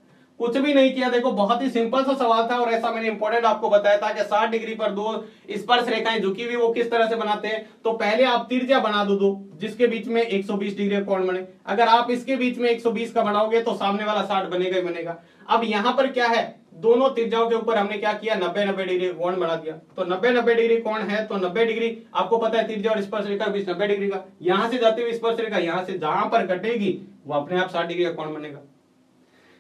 कुछ भी नहीं किया, देखो बहुत ही सिंपल सा सवाल था, और ऐसा मैंने इंपॉर्टेंट आपको बताया था कि 60 डिग्री पर दो स्पर्श रेखाएं झुकी हुई वो किस तरह से बनाते हैं। तो पहले आप त्रिज्या बना दो जिसके बीच में 120 डिग्री कोण बने। अगर आप इसके बीच में 120 का बनाओगे तो सामने वाला 60 बनेगा ही बनेगा। अब यहां पर क्या है, दोनों त्रिज्याओं के ऊपर हमने क्या किया, 90-90 डिग्री कोण बना दिया। तो 90-90 डिग्री कोण है, तो 90 डिग्री आपको पता है त्रिज्या और स्पर्श रेखा के बीच 90 डिग्री का। यहां से जाते हुए स्पर्श रेखा यहां से जहां पर कटेगी वो अपने आप 60 डिग्री का कोण बनेगा।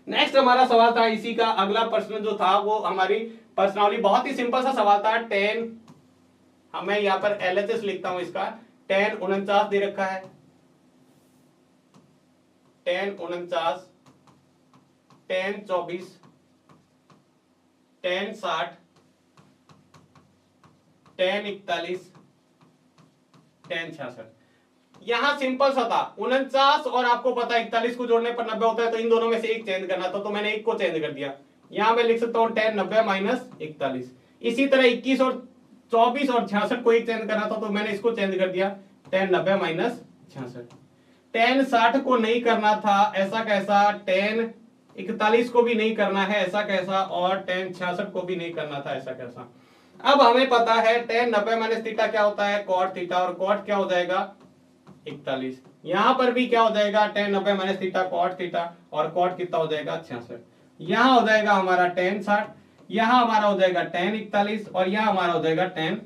नेक्स्ट हमारा सवाल था, इसी का अगला प्रश्न जो था वो हमारी प्रश्नावली बहुत ही सिंपल सा सवाल था। tan, हमें यहां पर LHS लिखता हूं इसका, tan 49 दे रखा है, tan 49, tan 24, tan 60, tan 41, tan 66। यहां सिंपल सा था 49, और आपको पता है 41 को जोड़ने पर 90 होता है, तो इन दोनों में से एक चेंज करना था, तो मैंने एक को चेंज कर दिया। यहां मैं लिख सकता हूं tan 90 माइनस 41। इसी तरह 21 और 24 और 66 को एक चेंज करना था, तो मैंने इसको चेंज कर दिया tan 90 माइनस 66। tan 60 को नहीं करना था, ऐसा कैसा, tan 41 को भी नहीं करना है, ऐसा कैसा, और tan 66 को भी नहीं करना था, ऐसा कैसा। अब हमें पता है tan 90 माइनस थीटा क्या होता है, cot थीटा, और cot क्या हो जाएगा, 41। यहां पर भी क्या हो जाएगा, tan 90 minus theta cot theta, और cot कितना हो जाएगा, 66। यहां हो जाएगा हमारा tan 60, यहां हमारा हो जाएगा tan 41, और यहां हमारा हो जाएगा tan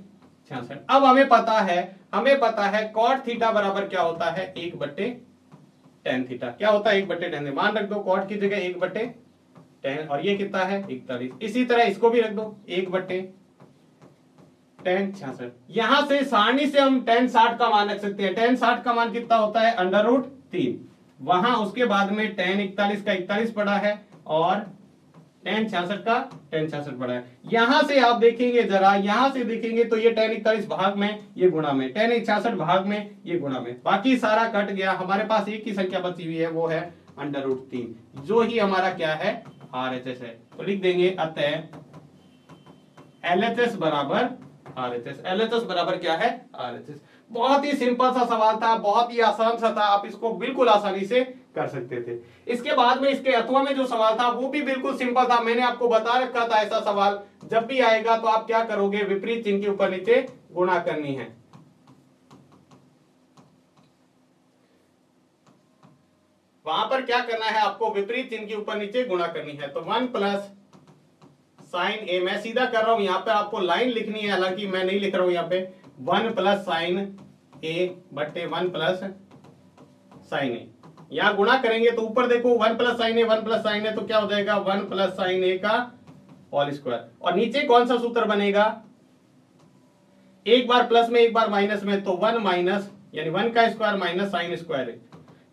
66। अब हमें पता है cot थीटा बराबर क्या होता है, 1/tan थीटा। क्या होता है, 1/tan। मान रख दो cot की जगह 1/tan, और ये कितना है, 41। इसी तरह इसको भी रख दो 1/tan 66। यहां से सारणी से हम tan 60 का मान रख सकते हैं। tan 60 का मान कितना होता है, √3। वहां उसके बाद में tan 41 का 41 पड़ा है, और tan 66 का tan 66 पड़ा है। यहां से आप देखेंगे जरा, यहां से देखेंगे तो ये tan 41 भाग में, ये गुणा में, tan 66 भाग में, ये गुणा में, बाकी सारा कट गया। हमारे पास एक ही संख्या बची हुई है, वो है √3, जो ही हमारा क्या है, RHS है। तो लिख देंगे अतः LHS बराबर RHS। LHS बराबर क्या है, RHS। बहुत ही सिंपल सा सवाल था, बहुत ही आसान सा था, आप इसको बिल्कुल आसानी से कर सकते थे। इसके बाद में इसके अथवा में जो सवाल था वो भी बिल्कुल सिंपल था। मैंने आपको बता रखा था ऐसा सवाल जब भी आएगा तो आप क्या करोगे, विपरीत चिन्ह के ऊपर नीचे गुणा करनी है। वहां पर क्या करना है आपको, विपरीत चिन्ह के ऊपर नीचे गुणा करनी है। तो 1 प्लस साइन ए, मैं सीधा कर रहा हूं, यहां पे आपको लाइन लिखनी है, हालांकि मैं नहीं लिख रहा हूं यहाँ पे। 1 प्लस साइन ए बटे 1 प्लस साइन ए। यहां गुणा करेंगे तो ऊपर देखो 1 प्लस साइन ए, 1 प्लस साइन ए, तो क्या हो जाएगा, 1 प्लस साइन ए का होल स्क्वायर। और नीचे कौन सा सूत्र बनेगा, एक बार प्लस में एक बार माइनस में, तो 1 माइनस, यानी 1 का स्क्वायर माइनस साइन स्क्वायर है।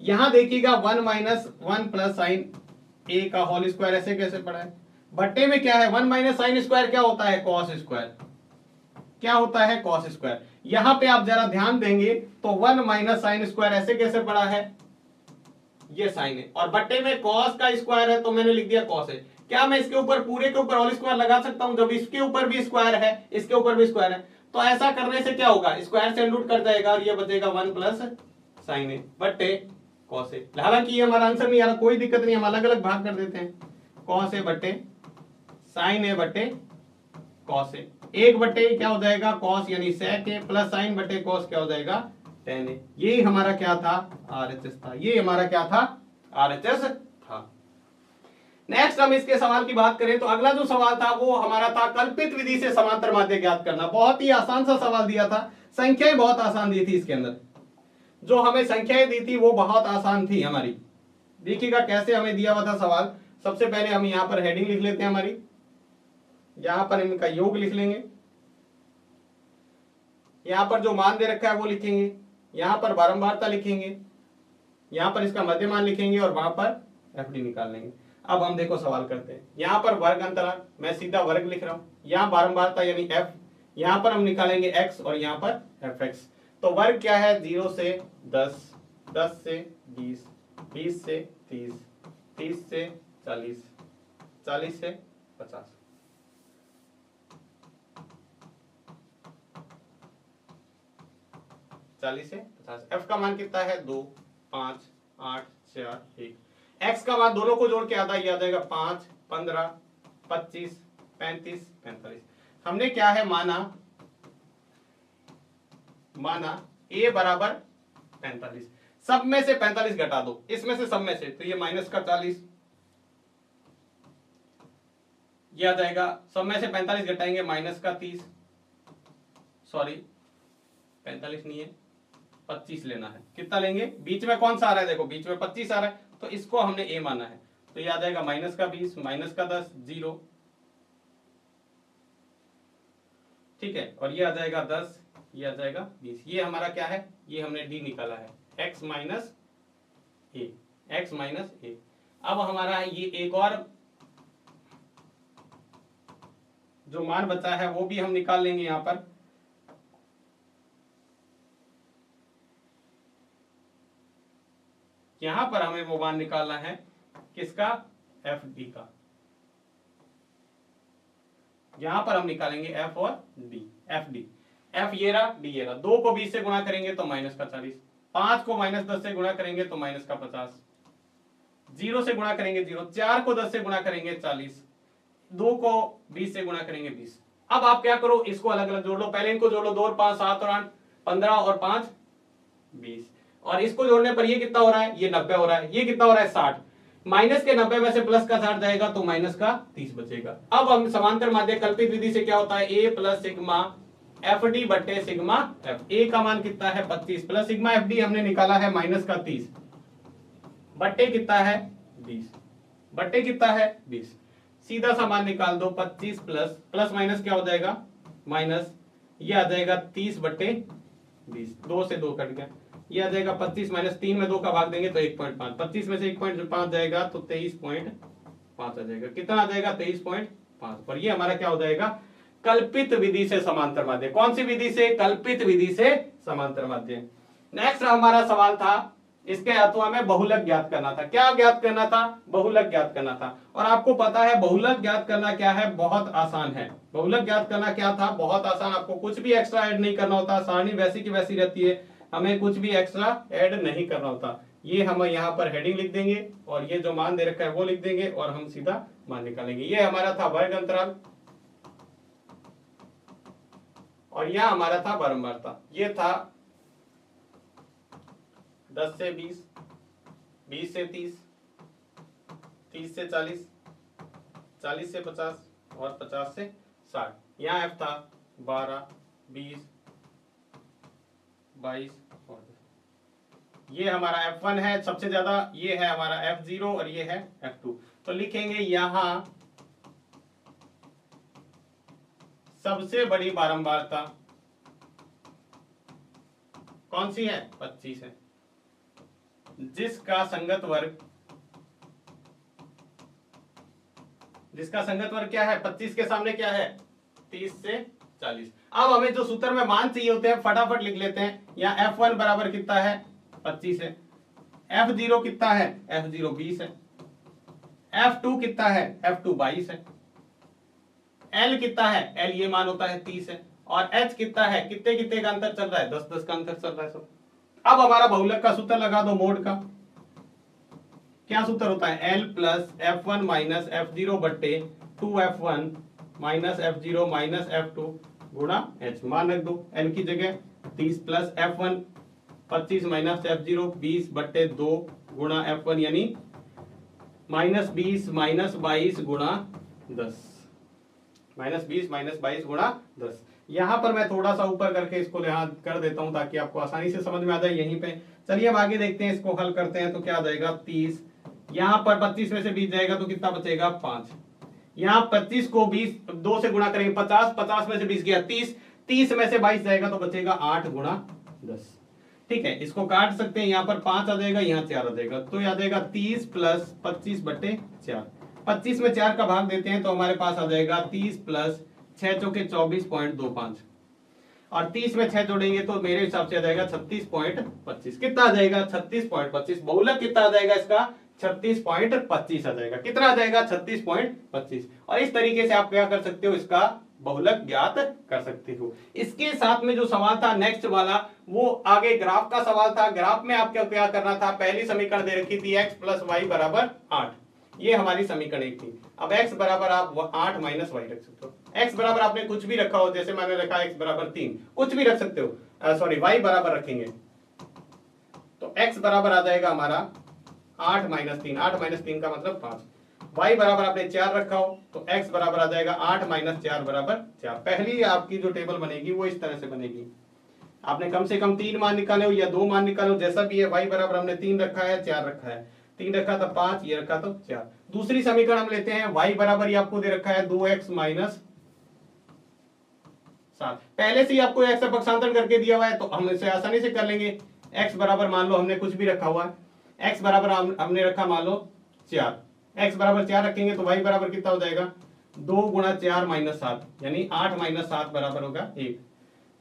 यहां देखिएगा 1 माइनस 1 प्लस साइन ए का होल स्क्वायर, ऐसे कैसे पड़ा है। बट्टे में क्या है, 1 माइनस साइन स्क्वायर क्या होता है, कॉस स्क्वायर। क्या होता है, कॉस स्क्वायर। यहां पे आप जरा ध्यान देंगे तो 1 माइनस साइन स्क्वायर ऐसे कैसे पड़ा है, ये साइन है, और बट्टे में कॉस का स्क्वायर है तो मैंने लिख दिया कॉस है। क्या मैं इसके ऊपर पूरे के ऊपर होल स्क्वायर लगा सकता हूं, जब इसके ऊपर भी स्क्वायर है, इसके ऊपर भी स्क्वायर है। तो ऐसा करने से क्या होगा, स्क्वायर से रूट कट जाएगा और ये बचेगा 1 प्लस साइन ए बट्टे कॉस ए। हालांकि ये हमारा आंसर नहीं आ रहा, कोई दिक्कत नहीं, हम अलग अलग भाग कर देते हैं, कॉस ए बट्टे साइन ए बटे कॉस ए, 1 बटे क्या हो जाएगा कॉस यानी सेक ए प्लस साइन बटे कॉस क्या हो जाएगा टेन ए। ये हमारा क्या था आरएचएस था, ये हमारा क्या था आरएचएस था। नेक्स्ट हम इसके सवाल की बात करें तो अगला जो सवाल था वो हमारा था कल्पित विधि से समांतर माध्य ज्ञात करना। बहुत ही आसान सा सवाल दिया था, संख्याएं बहुत आसान दी थी इसके अंदर, जो हमें संख्याएं दी थी वो बहुत आसान थी हमारी। देखिएगा कैसे हमें दिया हुआ था सवाल। सबसे पहले हम यहां पर हेडिंग लिख लेते हैं हमारी, यहां पर इनका योग लिख लेंगे, यहां पर जो मान दे रखा है वो लिखेंगे, यहां पर बारंबारता लिखेंगे, यहां पर इसका मध्य मान लिखेंगे और वहां पर एफडी निकाल लेंगे। अब हम देखो सवाल करते हैं। यहां पर वर्ग अंतराल मैं सीधा वर्ग लिख रहा हूं, यहां बारंबारता यानी एफ, यहां पर हम निकालेंगे एक्स और यहां पर एफ एक्स। तो वर्ग क्या है 0 से 10, 10 से 20, 20 से 30, 30 से 40, 40 से 50। एफ का मान कितना है 2, 5, 8, 4, 1। एक्स का मान दोनों को जोड़ के आता ये आ जाएगा 5, 15, 25, 35, 45। हमने क्या है माना ए बराबर 45। सब में से 45 घटा दो, इसमें से सब में से, तो ये माइनस का 40 ये आ जाएगा। सब में से 45 घटाएंगे माइनस का 30, सॉरी 45 नहीं है 25 लेना है। कितना लेंगे, बीच में कौन सा आ रहा है देखो, बीच में 25 आ रहा है तो इसको हमने ए माना है, तो ये आ जाएगा माइनस का 20, माइनस का 10, 0, ठीक है। और ये आ जाएगा 10, ये आ जाएगा 20। ये हमारा क्या है, ये हमने डी निकाला है, x माइनस ए, एक्स माइनस ए। अब हमारा ये एक और जो मान बचा है वो भी हम निकाल लेंगे यहां पर। यहां पर हमें वो मान निकालना है किसका, एफ डी का। यहां पर हम निकालेंगे एफ और डी, एफ डी। एफ ये रहा, डी ये रहा। 2 को 20 से गुणा करेंगे तो माइनस का 40, 5 को माइनस 10 से गुणा करेंगे तो माइनस का 50, 0 से गुणा करेंगे 0, 4 को 10 से गुणा करेंगे 40, 2 को 20 से गुणा करेंगे 20। अब आप क्या करो, इसको अलग अलग जोड़ लो। पहले इनको जोड़ लो, 2 और 5 7 और 8 15 और 5 20, और इसको जोड़ने पर ये कितना हो रहा है, ये 90 हो रहा है, ये कितना हो रहा है 60। माइनस के 90 में से प्लस का 60 जाएगा तो माइनस का 30 बचेगा। अब हम समांतर माध्य कल्पित विधि से क्या होता है, ए प्लस सिग्मा एफ डी बटे सिग्मा एफ। ए का मान कितना है 25 प्लस सिग्मा एफ डी हमने निकाला है माइनस का 30 बटे कितना है 20, बटे कितना है 20। सीधा सा मान निकाल दो, 25 प्लस प्लस माइनस क्या हो जाएगा माइनस, ये आ जाएगा 30 बटे 20, 2 से 2 कट गया, ये आ जाएगा 25 माइनस 3 में 2 का भाग देंगे तो 1.5, 25 में से 1.5 जाएगा तो 23.5 आ जाएगा। कितना आ जाएगा 23.5 पर। ये हमारा क्या हो जाएगा, कल्पित विधि से समांतर माध्य। कौन सी विधि से, कल्पित विधि से समांतर माध्य। नेक्स्ट हमारा सवाल था, इसके अथवा में बहुलक ज्ञात करना था। क्या ज्ञात करना था, बहुलक ज्ञात करना था। और आपको पता है बहुलक ज्ञात करना क्या है, बहुत आसान है। बहुलक ज्ञात करना क्या था, बहुत आसान। आपको कुछ भी एक्स्ट्रा ऐड नहीं करना होता, सारणी वैसी की वैसी रहती है, हमें कुछ भी एक्स्ट्रा ऐड नहीं करना होता। ये हम यहाँ पर हेडिंग लिख देंगे और ये जो मान दे रखा है वो लिख देंगे और हम सीधा मान निकालेंगे। ये हमारा था वर्ग अंतराल और यह हमारा था बारंबारता। ये था 10 से 20, 20 से 30, 30 से 40, 40 से 50 और 50 से 60। यहाँ एफ था 12, 20, 22 और 10। ये हमारा F1 है सबसे ज्यादा, ये है हमारा F0 और ये है F2। तो लिखेंगे यहां सबसे बड़ी बारंबारता कौन सी है, 25 है, जिसका संगत वर्ग क्या है, 25 के सामने क्या है 30 से 40। अब हमें जो सूत्र में मान चाहिए होते हैं फटाफट लिख लेते हैं। यहाँ F1 बराबर कितना है 25 है, F0 कितना है, F0 20 है, F2 कितना है, F2 22 है, L कितना है, L ये मान होता है 30 है, और H कितना है, कितने कितने का अंतर चल रहा है, 10 10 का अंतर चल रहा है सब। अब हमारा बहुलक का सूत्र लगा दो, मोड का क्या सूत्र होता है, L plus F1 minus F0 बट्टे 2f1 minus f0 minus f2 गुणा h। मान रख दो n की जगह 30 प्लस f1 25 माइनस f0 20 बट्टे 2 गुणा f1 यानी माइनस 20 माइनस 22 गुणा 10, माइनस 20 माइनस 22 गुणा 10। यहां पर मैं थोड़ा सा ऊपर करके इसको यहां कर देता हूं ताकि आपको आसानी से समझ में आ जाए यहीं पे। चलिए अब आगे देखते हैं, इसको हल करते हैं तो क्या आ जाएगा 30, यहां पर 25 में से 20 जाएगा तो कितना बचेगा 5। यहाँ 25 को 20 2 से गुणा करेंगे 50, 50 में से 20 गया 30, 30 में से 22 जाएगा तो बचेगा 8 गुणा 10। ठीक है, इसको काट सकते हैं, यहाँ पर 5 आ जाएगा, यहाँ 4 आ जाएगा, तो आ जाएगा 30 प्लस 25 बटे 4। 25 में 4 का भाग देते हैं तो हमारे पास आ जाएगा 30 प्लस 6 चौके 24.25 और 30 में 6 जोड़ेंगे तो मेरे हिसाब से आ जाएगा 36.25। कितना आ जाएगा 36.25। बहुलक कितना आ जाएगा इसका 36.25 आ जाएगा। कितना आ जाएगा 36.25। और इस तरीके से आप क्या कर सकते हो, इसका बहुलक ज्ञात कर सकते हो। इसके साथ में जो सवाल था नेक्स्ट वाला वो आगे ग्राफ का सवाल था। ग्राफ में आपको क्या करना था, पहली समीकरण दे रखी थी x प्लस वाई बराबर 8, ये हमारी समीकरण एक थी। अब x बराबर आप 8 माइनस वाई रख सकते हो। x बराबर आपने कुछ भी रखा हो, जैसे मैंने रखा x बराबर 3, कुछ भी रख सकते हो, सॉरी y बराबर रखेंगे तो x बराबर आ जाएगा हमारा 8 माइनस 3, 8 माइनस 3 का मतलब 5। y बराबर आपने 4 रखा हो तो x बराबर आ जाएगा 8 माइनस 4 बराबर 4। पहली आपकी जो टेबल बनेगी वो इस तरह से बनेगी, आपने कम से कम 3 मान निकाले हो या 2 मान निकाले हो, जैसा भी है। y बराबर हमने 3 रखा है, 4 रखा है, 3 रखा था 5, ये रखा तो 4। दूसरी समीकरण हम लेते हैं, y बराबर ये आपको दे रखा है 2x माइनस 7। पहले से ही आपको x पक्षांतरण करके दिया हुआ है तो हम इसे आसानी से कर लेंगे। x बराबर मान लो हमने कुछ भी रखा हुआ है, x बराबर हमने रखा मान लो 4, x बराबर 4 रखेंगे तो y बराबर कितना हो जाएगा 2 गुणा 4 माइनस 7 यानी 8 माइनस 7 बराबर होगा 1।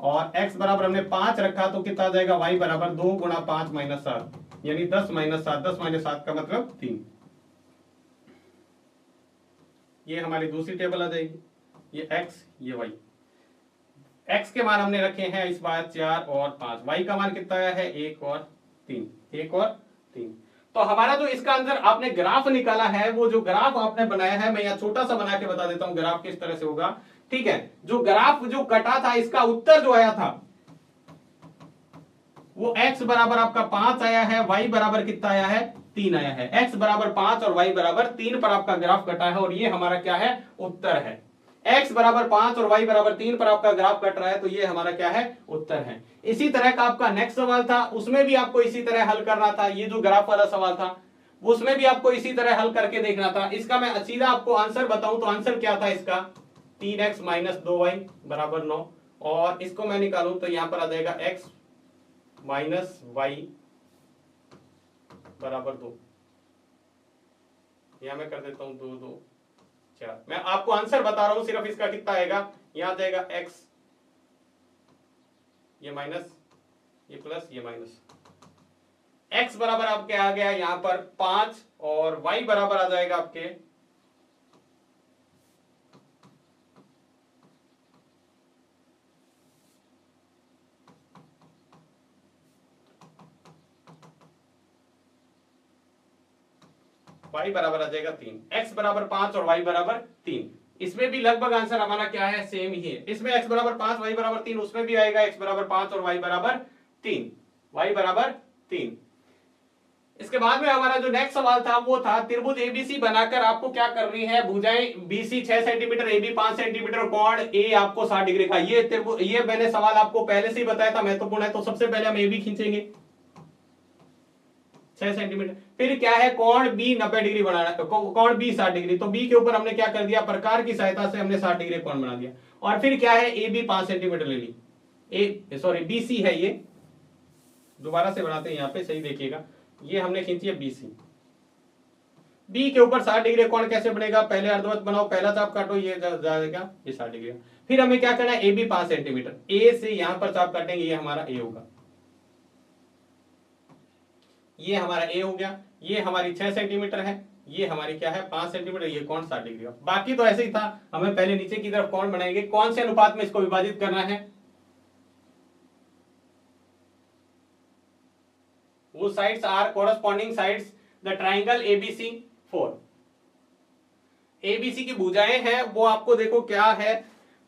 और x बराबर हमने 5 रखा तो कितना आ जाएगा y बराबर 2 गुणा 5 माइनस 7 यानी 10 माइनस 7, 10 माइनस 7 का मतलब 3। ये हमारी दूसरी टेबल आ जाएगी, ये x ये y। x के मान हमने रखे हैं इस बार 4 और 5, y का मान कितना आया है 1 और 3, 1 और 3। तो हमारा जो इसका अंदर आपने ग्राफ निकाला है, वो जो ग्राफ आपने बनाया है, मैं यहाँ छोटा सा बना के बता देता हूं ग्राफ किस तरह से होगा। ठीक है, जो ग्राफ जो कटा था इसका उत्तर जो आया था वो x बराबर आपका 5 आया है, y बराबर कितना आया है 3 आया है। x बराबर 5 और y बराबर 3 पर आपका ग्राफ कटा है और ये हमारा क्या है उत्तर है। x बराबर 5 और y बराबर 3 पर आपका ग्राफ कट रहा है तो ये हमारा क्या है उत्तर है। इसी तरह का आपका नेक्स्ट सवाल था, उसमें भी आपको इसी तरह हल करना था। ये जो ग्राफ वाला सवाल था उसमें भी आपको इसी तरह हल करके देखना था। इसका मैं सीधा आपको आंसर बताऊं तो आंसर क्या था इसका 3x माइनस 2y बराबर 9, और इसको मैं निकालूं तो यहां पर आ जाएगा x माइनस वाई बराबर 2। यहां मैं कर देता हूं 2 2 4। मैं आपको आंसर बता रहा हूं सिर्फ इसका कितना आएगा, यहां आ जाएगा x, ये माइनस, ये प्लस, ये माइनस। x बराबर आपके आ गया यहां पर 5 और y बराबर आ जाएगा आपके y बराबर आ जाएगा 3, x बराबर 5 और y बराबर 3। इसमें भी लगभग आंसर हमारा क्या है सेम ही है। इसमें x बराबर 5 y बराबर 3, उसमें भी आएगा x बराबर 5 और y बराबर 3, y बराबर 3। इसके बाद में हमारा जो नेक्स्ट सवाल था वो था त्रिभुज एबीसी बनाकर आपको क्या करनी है, भुजाएं बीसी 6 सेंटीमीटर, एबी 5 सेंटीमीटर, कोण ए आपको 60 डिग्री का। ये मैंने सवाल आपको पहले से ही बताया था, महत्वपूर्ण है। तो सबसे पहले हम एबी खींचेंगे 6 सेंटीमीटर, फिर क्या है कोण बी 90 डिग्री बनाना, कोण बी 60 डिग्री। तो बी के ऊपर हमने क्या कर दिया, प्रकार की सहायता से हमने 60 डिग्री कोण बना दिया। और फिर क्या है ए बी 5 सेंटीमीटर ले ली, ए सॉरी बीसी है, ये दोबारा से बनाते हैं यहाँ पे सही देखिएगा। ये हमने खींची है बीसी, बी के ऊपर 60 डिग्री कोण कैसे बनेगा, पहले अर्धवृत्त बनाओ, पहला चाप काटो, ये जाएगा ये 60 डिग्री। फिर हमें क्या करना है, ए बी 5 सेंटीमीटर, ए से यहां पर चाप काटेंगे, ये हमारा ए होगा, ये हमारा ए हो गया। ये हमारी 6 सेंटीमीटर है, ये हमारी क्या है 5 सेंटीमीटर, ये कोण 60 डिग्री। बाकी तो ऐसे ही था, हमें पहले नीचे की तरफ कोण बनाएंगे, कौन से अनुपात में इसको विभाजित करना है, वो sides are corresponding sides the triangle ABC 4। ABC की भुजाएं हैं वो आपको देखो क्या है,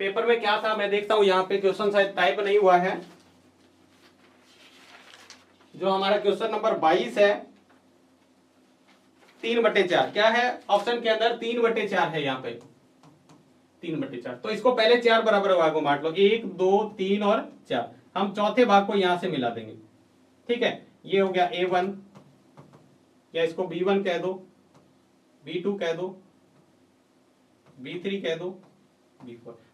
पेपर में क्या था मैं देखता हूं, यहाँ पे क्वेश्चन शायद टाइप नहीं हुआ है। जो हमारा क्वेश्चन नंबर 22 है 3/4 क्या है ऑप्शन के अंदर, 3/4 है यहाँ पे 3/4। तो इसको पहले 4 बराबर भागों बांट लो, 1 2 3 और 4। हम चौथे भाग को यहां से मिला देंगे। ठीक है, ये हो गया A1, या इसको B1 कह दो, B2 कह दो, B3 कह दो,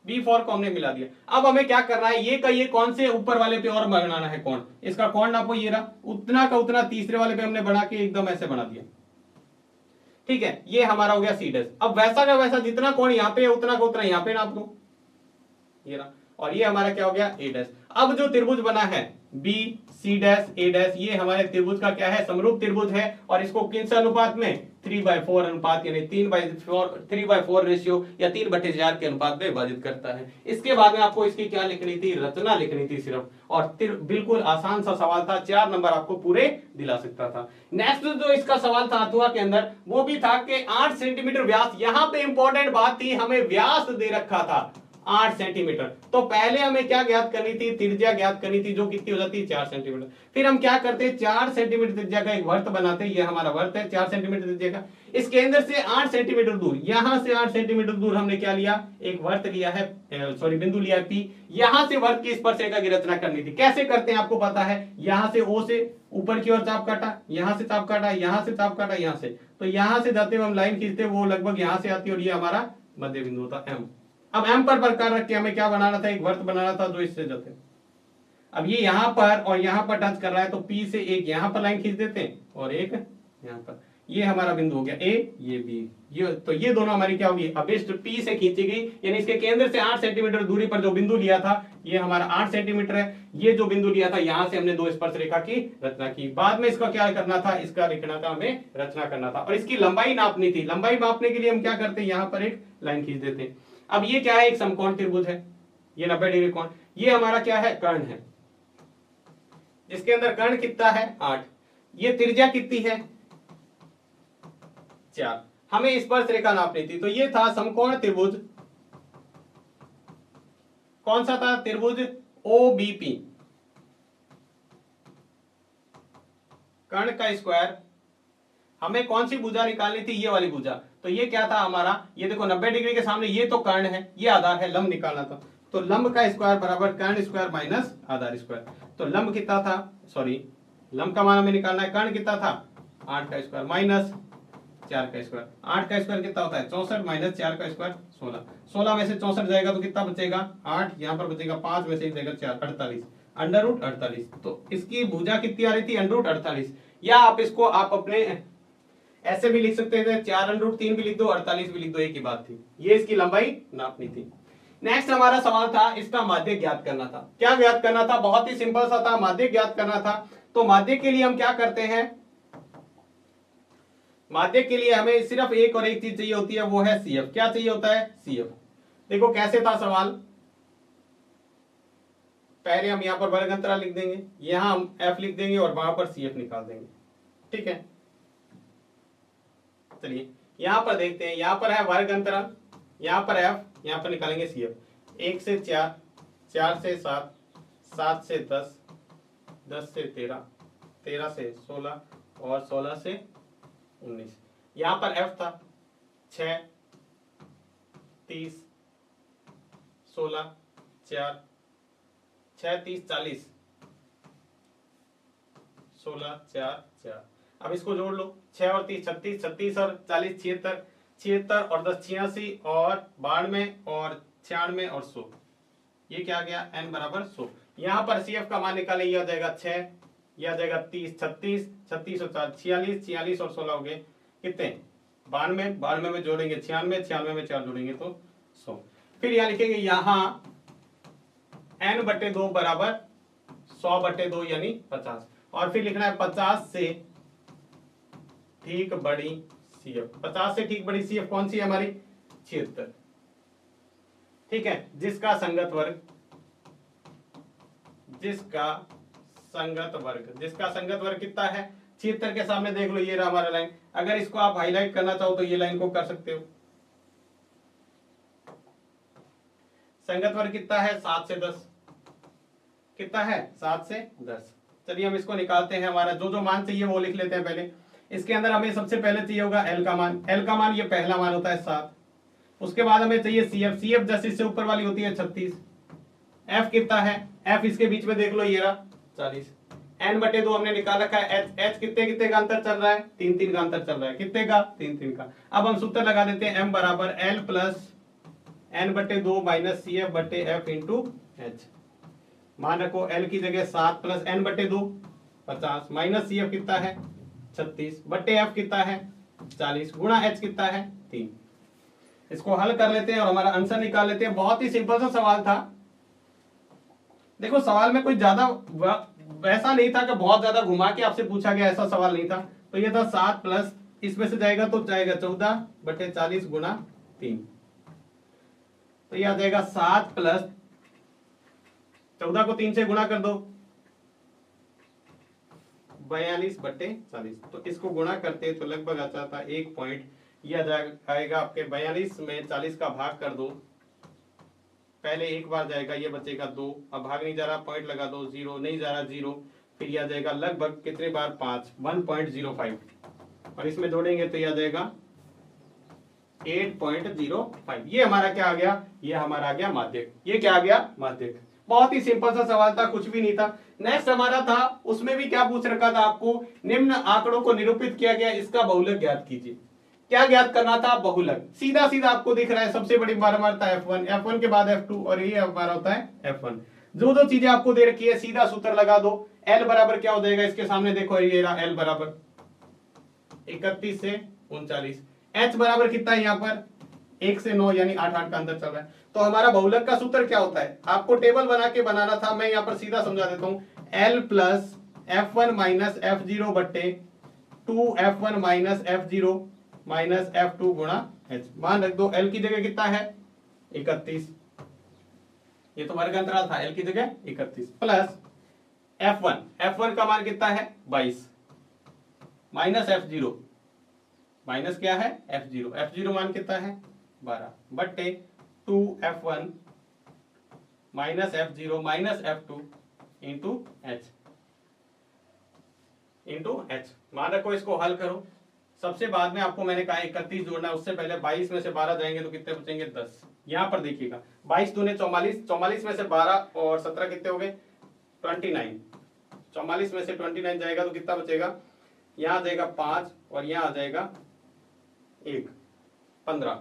B4 को हमने मिला दिया। अब हमें क्या करना है, ये का ये कौन से ऊपर वाले पे और बनाना है कोण, इसका कोण नापो, ये रहा उतना का उतना तीसरे वाले पे हमने बना के एकदम ऐसे बना दिया। ठीक है, ये हमारा हो गया C डैश। अब वैसा का वैसा जितना कोण यहाँ पे है उतना का उतना यहाँ पे नाप दो, ये रहा, और ये हमारा क्या हो गया A डैश। अब जो त्रिभुज बना है B C dash A dash, ये हमारे त्रिभुज का क्या है, समरूप त्रिभुज है, और इसको किस अनुपात में, 3/4 अनुपात, यानी 3/4 रेशियो या 3/4 के अनुपात में विभाजित करता है। इसके बाद में आपको इसकी क्या लिखनी थी, रचना लिखनी थी सिर्फ, और बिल्कुल आसान सा सवाल था, 4 नंबर आपको पूरे दिला सकता था। नेक्स्ट जो इसका सवाल था अथवा के अंदर, वो भी था कि 8 सेंटीमीटर व्यास, यहां पे इंपॉर्टेंट बात थी, हमें व्यास दे रखा था 8 सेंटीमीटर। तो पहले हमें क्या ज्ञात करनी थी, त्रिज्या ज्ञात करनी थी, जो कितनी हो जाती है 4 सेंटीमीटर। फिर हम क्या करते हैं, 4 सेंटीमीटर त्रिज्या का एक वर्त बनाते हैं, ये हमारा वर्त है 4 सेंटीमीटर त्रिज्या का। इस केंद्र से 8 सेंटीमीटर दूर, यहां से 8 सेंटीमीटर दूर हमने क्या लिया, एक वर्त लिया है, सॉरी बिंदु लिया है P। यहां से वर्त की स्पर्शरेखा की रचना करनी थी। कैसे करते हैं आपको पता है, यहां से O से ऊपर की ओर चाप काटा, यहां से चाप काटा, यहां से चाप काटा, यहां से, तो यहां से जाते हुए हम लाइन खींचते, वो लगभग यहां से आती है, और ये हमारा मध्य बिंदु होता M। अब M पर प्रकार रख के हमें क्या बनाना था, एक वर्त बनाना था जो इससे जाते। अब ये यहां पर और यहां पर टच कर रहा है, तो P से एक यहां पर लाइन खींच देते हैं और एक यहां पर, ये हमारा बिंदु हो गया A, ये B। ये तो ये दोनों हमारी क्या होगी, अभिष्ट P से खींची गई, यानी इसके केंद्र से 8 सेंटीमीटर दूरी पर जो बिंदु लिया था, ये हमारा 8 सेंटीमीटर है। ये जो बिंदु लिया था, यहां से हमने 2 स्पर्श रेखा की रचना की। बाद में इसका क्या करना था, इसका लिखना था, हमें रचना करना था, और इसकी लंबाई नापनी थी। लंबाई मापने के लिए हम क्या करते हैं, यहां पर एक लाइन खींच देते हैं। अब ये क्या है, एक समकोण त्रिभुज है, ये 90 डिग्री कोण, ये हमारा क्या है, कर्ण है, इसके अंदर कर्ण कितना है 8, ये त्रिज्या कितनी है 4। हमें स्पर्श रेखा नापनी थी, तो ये था समकोण त्रिभुज, कौन सा था, त्रिभुज OBP, कर्ण का स्क्वायर। हमें कौन सी भुजा निकालनी थी, ये वाली भुजा। तो ये क्या था हमारा, ये देखो 90 डिग्री के सामने ये तो कर्ण है, ये आधार है, लंब निकालना था। तो लंब का स्क्वायर बराबर कर्ण स्क्वायर माइनस आधार स्क्वायर। तो लंब कितना था, सॉरी लंब का मान हमें निकालना है, कर्ण कितना था 8 का स्क्वायर माइनस 4 का स्क्वायर। 8 का स्क्वायर कितना होता है 64 माइनस 4 का स्क्वायर 16। 16 में से 64 जाएगा तो कितना बचेगा 8, यहाँ पर बचेगा 5 में से 1 जाएगा 4, 48, अंडर रूट 48। तो इसकी भुजा कितनी आ रही थी, अंडर रूट 48। या आप इसको आप अपने ऐसे भी लिख सकते थे, 4 अंडर रूट 3 भी लिख दो, 48 भी लिख दो, एक ही बात थी। ये इसकी लंबाई नापनी थी। नेक्स्ट हमारा सवाल था, इसका माध्य ज्ञात करना था। क्या ज्ञात करना था, बहुत ही सिंपल सा था, माध्य ज्ञात करना था। तो माध्य के लिए हम क्या करते हैं, माध्य के लिए हमें सिर्फ एक और एक चीज चाहिए होती है, वो है CF। क्या चाहिए होता है, CF। देखो कैसे था सवाल, पहले हम यहां पर वर्ग अंतराल लिख देंगे, यहां हम F लिख देंगे और वहां पर CF निकाल देंगे। ठीक है, चलिए यहां पर देखते हैं, यहां पर है वर्ग अंतराल, यहां पर F, यहां पर निकालेंगे CF। 1 से 4, 4 से 7, 7 से 10, 10 से 13, 13 से 16 और 16 से 19। यहां पर F था 6, 30, 16, 4, 6, 30, 40, 16, 4, 4। अब इसको जोड़ लो, 6 और 30 36, 36 और 40 76, 76 और 10 86 और 92 और 96 और 100। ये क्या आ गया, n बराबर 100। यहाँ पर CF का मान निकाले, यह आ जाएगा 6, यह आ जाएगा 30, 36, 36 और 4 46, 46 और 16 हो गए कितने 92, 92 में जोड़ेंगे 96, 96 में 4 जोड़ेंगे तो 100। फिर यहाँ लिखेंगे यहाँ n/2 बराबर 100/2 यानी 50, और फिर लिखना है 50 से ठीक बड़ी CF। 50 से ठीक बड़ी CF कौन सी है हमारी 76। ठीक है, जिसका संगत वर्ग, जिसका संगत वर्ग कितना है 76 के सामने देख लो, ये रहा हमारा लाइन। अगर इसको आप हाईलाइट करना चाहो तो ये लाइन को कर सकते हो, संगत वर्ग कितना है 7 से 10, कितना है 7 से 10। चलिए हम इसको निकालते हैं, हमारा जो जो मान चाहिए वो लिख लेते हैं पहले। इसके अंदर हमें सबसे पहले चाहिए होगा एल का मान, एल का मान ये पहला मान होता है 7। उसके बाद हमें चाहिए सी एफ, सी एफ जैसे इससे ऊपर वाली होती है 36। एफ कितना है, एफ इसके बीच में देख लो ये रहा 40। एन बटे 2 हमने निकाल रखा है। एच, एच कितने कितने का अंतर चल रहा है, 3-3 का अंतर चल रहा है, कितने का 3-3 का। अब हम सूत्र लगा देते हैं, एम बराबर एल प्लस एन बटे 2 माइनस सी एफ बटे एफ इंटू एच। मान रखो एल की जगह 7 प्लस एन बटे 2 50 माइनस सी एफ कितना है 36 बटे एफ कितना है 40 गुणा एच कितना है 3। इसको हल कर लेते हैं और हमारा आंसर निकाल लेते हैं। बहुत ही सिंपल सा सवाल था। देखो सवाल में कोई ज्यादा वैसा नहीं था कि बहुत ज्यादा घुमा के आपसे पूछा गया, ऐसा सवाल नहीं था। तो ये था 7 प्लस इसमें से जाएगा तो जाएगा 14 बटे 40 गुणा 3। तो ये आ जाएगा 7 प्लस 14 को 3 से गुणा कर दो 42 बटे 40। तो इसको गुणा करते तो लगभग आ जाता 1 पॉइंट। यह आएगा आपके 42 में 40 का भाग कर दो, पहले एक बार जाएगा ये बचेगा 2, अब भाग नहीं जा रहा पॉइंट लगा दो, 0 नहीं जा रहा 0, फिर यह आ जाएगा लगभग कितने बार 5 1.05 और इसमें जोड़ेंगे तो यह आ जाएगा 8.05। ये हमारा क्या आ गया, ये हमारा आ गया माध्यक। ये क्या आ गया माध्यक। बहुत ही सिंपल सा सवाल था, कुछ भी नहीं था। नेक्स्ट हमारा था, उसमें भी क्या पूछ रखा था आपको, निम्न आंकड़ों को निरूपित किया गया, इसका बहुलक ज्ञात कीजिए। क्या ज्ञात करना था, बहुलक। सीधा सीधा आपको दिख रहा है सबसे बड़ी बार हमारा F1, F1 के बाद F2 और ये हमारा होता है F1। जो जो चीजें आपको दे रखी है सीधा सूत्र लगा दो। L बराबर क्या हो जाएगा, इसके सामने देखो ये रहा L बराबर 31 से 39। H बराबर कितना है यहाँ पर 1 से 9 यानी 8 का अंतर चल रहा है। तो हमारा बहुलक का सूत्र क्या होता है, आपको टेबल बना के बनाना था, मैं यहाँ पर सीधा समझा देता हूँ। L plus F1 minus F0 बट्टे 2F1 minus F0 minus F2 गुणा H। मान रख दो L की जगह कितना है 31, ये तो वर्ग अंतराल था, L की जगह 31 प्लस F1 का मान कितना है 22 माइनस F0 माइनस क्या है F0 मान कितना है 12 बट्टे 2F1 minus F0 minus F2 into H। मान रखो, इसको हल करो। सबसे बाद में आपको मैंने कहा 31 जोड़ना, उससे पहले 22 में से 12 जाएंगे तो कितने बचेंगे 10। यहां पर देखिएगा 22 दूने 44, 44 में से 12 और 17 कितने हो गए 29। 44 में से 29 जाएगा तो कितना बचेगा, यहां आ जाएगा 5 और यहां आ जाएगा 1 15।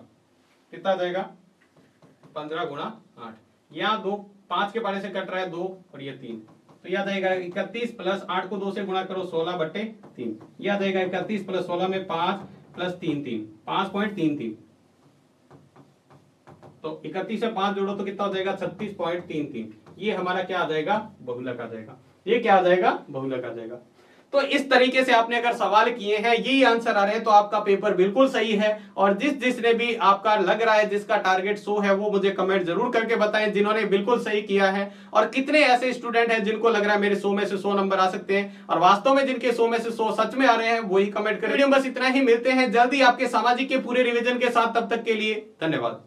कितना आ जाएगा 15 गुणा 8। यहाँ 2 5 के पारे से कट रहा है 2 और ये 3, तो यह आ जाएगा 31 प्लस 8 को 2 से गुणा करो 16 बट्टे 3। यह आ जाएगा 31 प्लस 16 में 5 प्लस 3 5.33। तो 31 से 5 जोड़ो तो कितना हो जाएगा 36.33। ये हमारा क्या आ जाएगा बहुलक आ जाएगा। ये क्या आ जाएगा बहुलक आ जाएगा। तो इस तरीके से आपने अगर सवाल किए हैं, यही आंसर आ रहे हैं, तो आपका पेपर बिल्कुल सही है। और जिसने भी आपका लग रहा है जिसका टारगेट 100 है, वो मुझे कमेंट जरूर करके बताएं जिन्होंने बिल्कुल सही किया है। और कितने ऐसे स्टूडेंट हैं जिनको लग रहा है मेरे 100 में से 100 नंबर आ सकते हैं, और वास्तव में जिनके 100 में से 100 सच में आ रहे हैं वही कमेंट करें। वीडियो बस इतना ही, मिलते हैं जल्दी आपके सामाजिक के पूरे रिवीजन के साथ। तब तक के लिए धन्यवाद।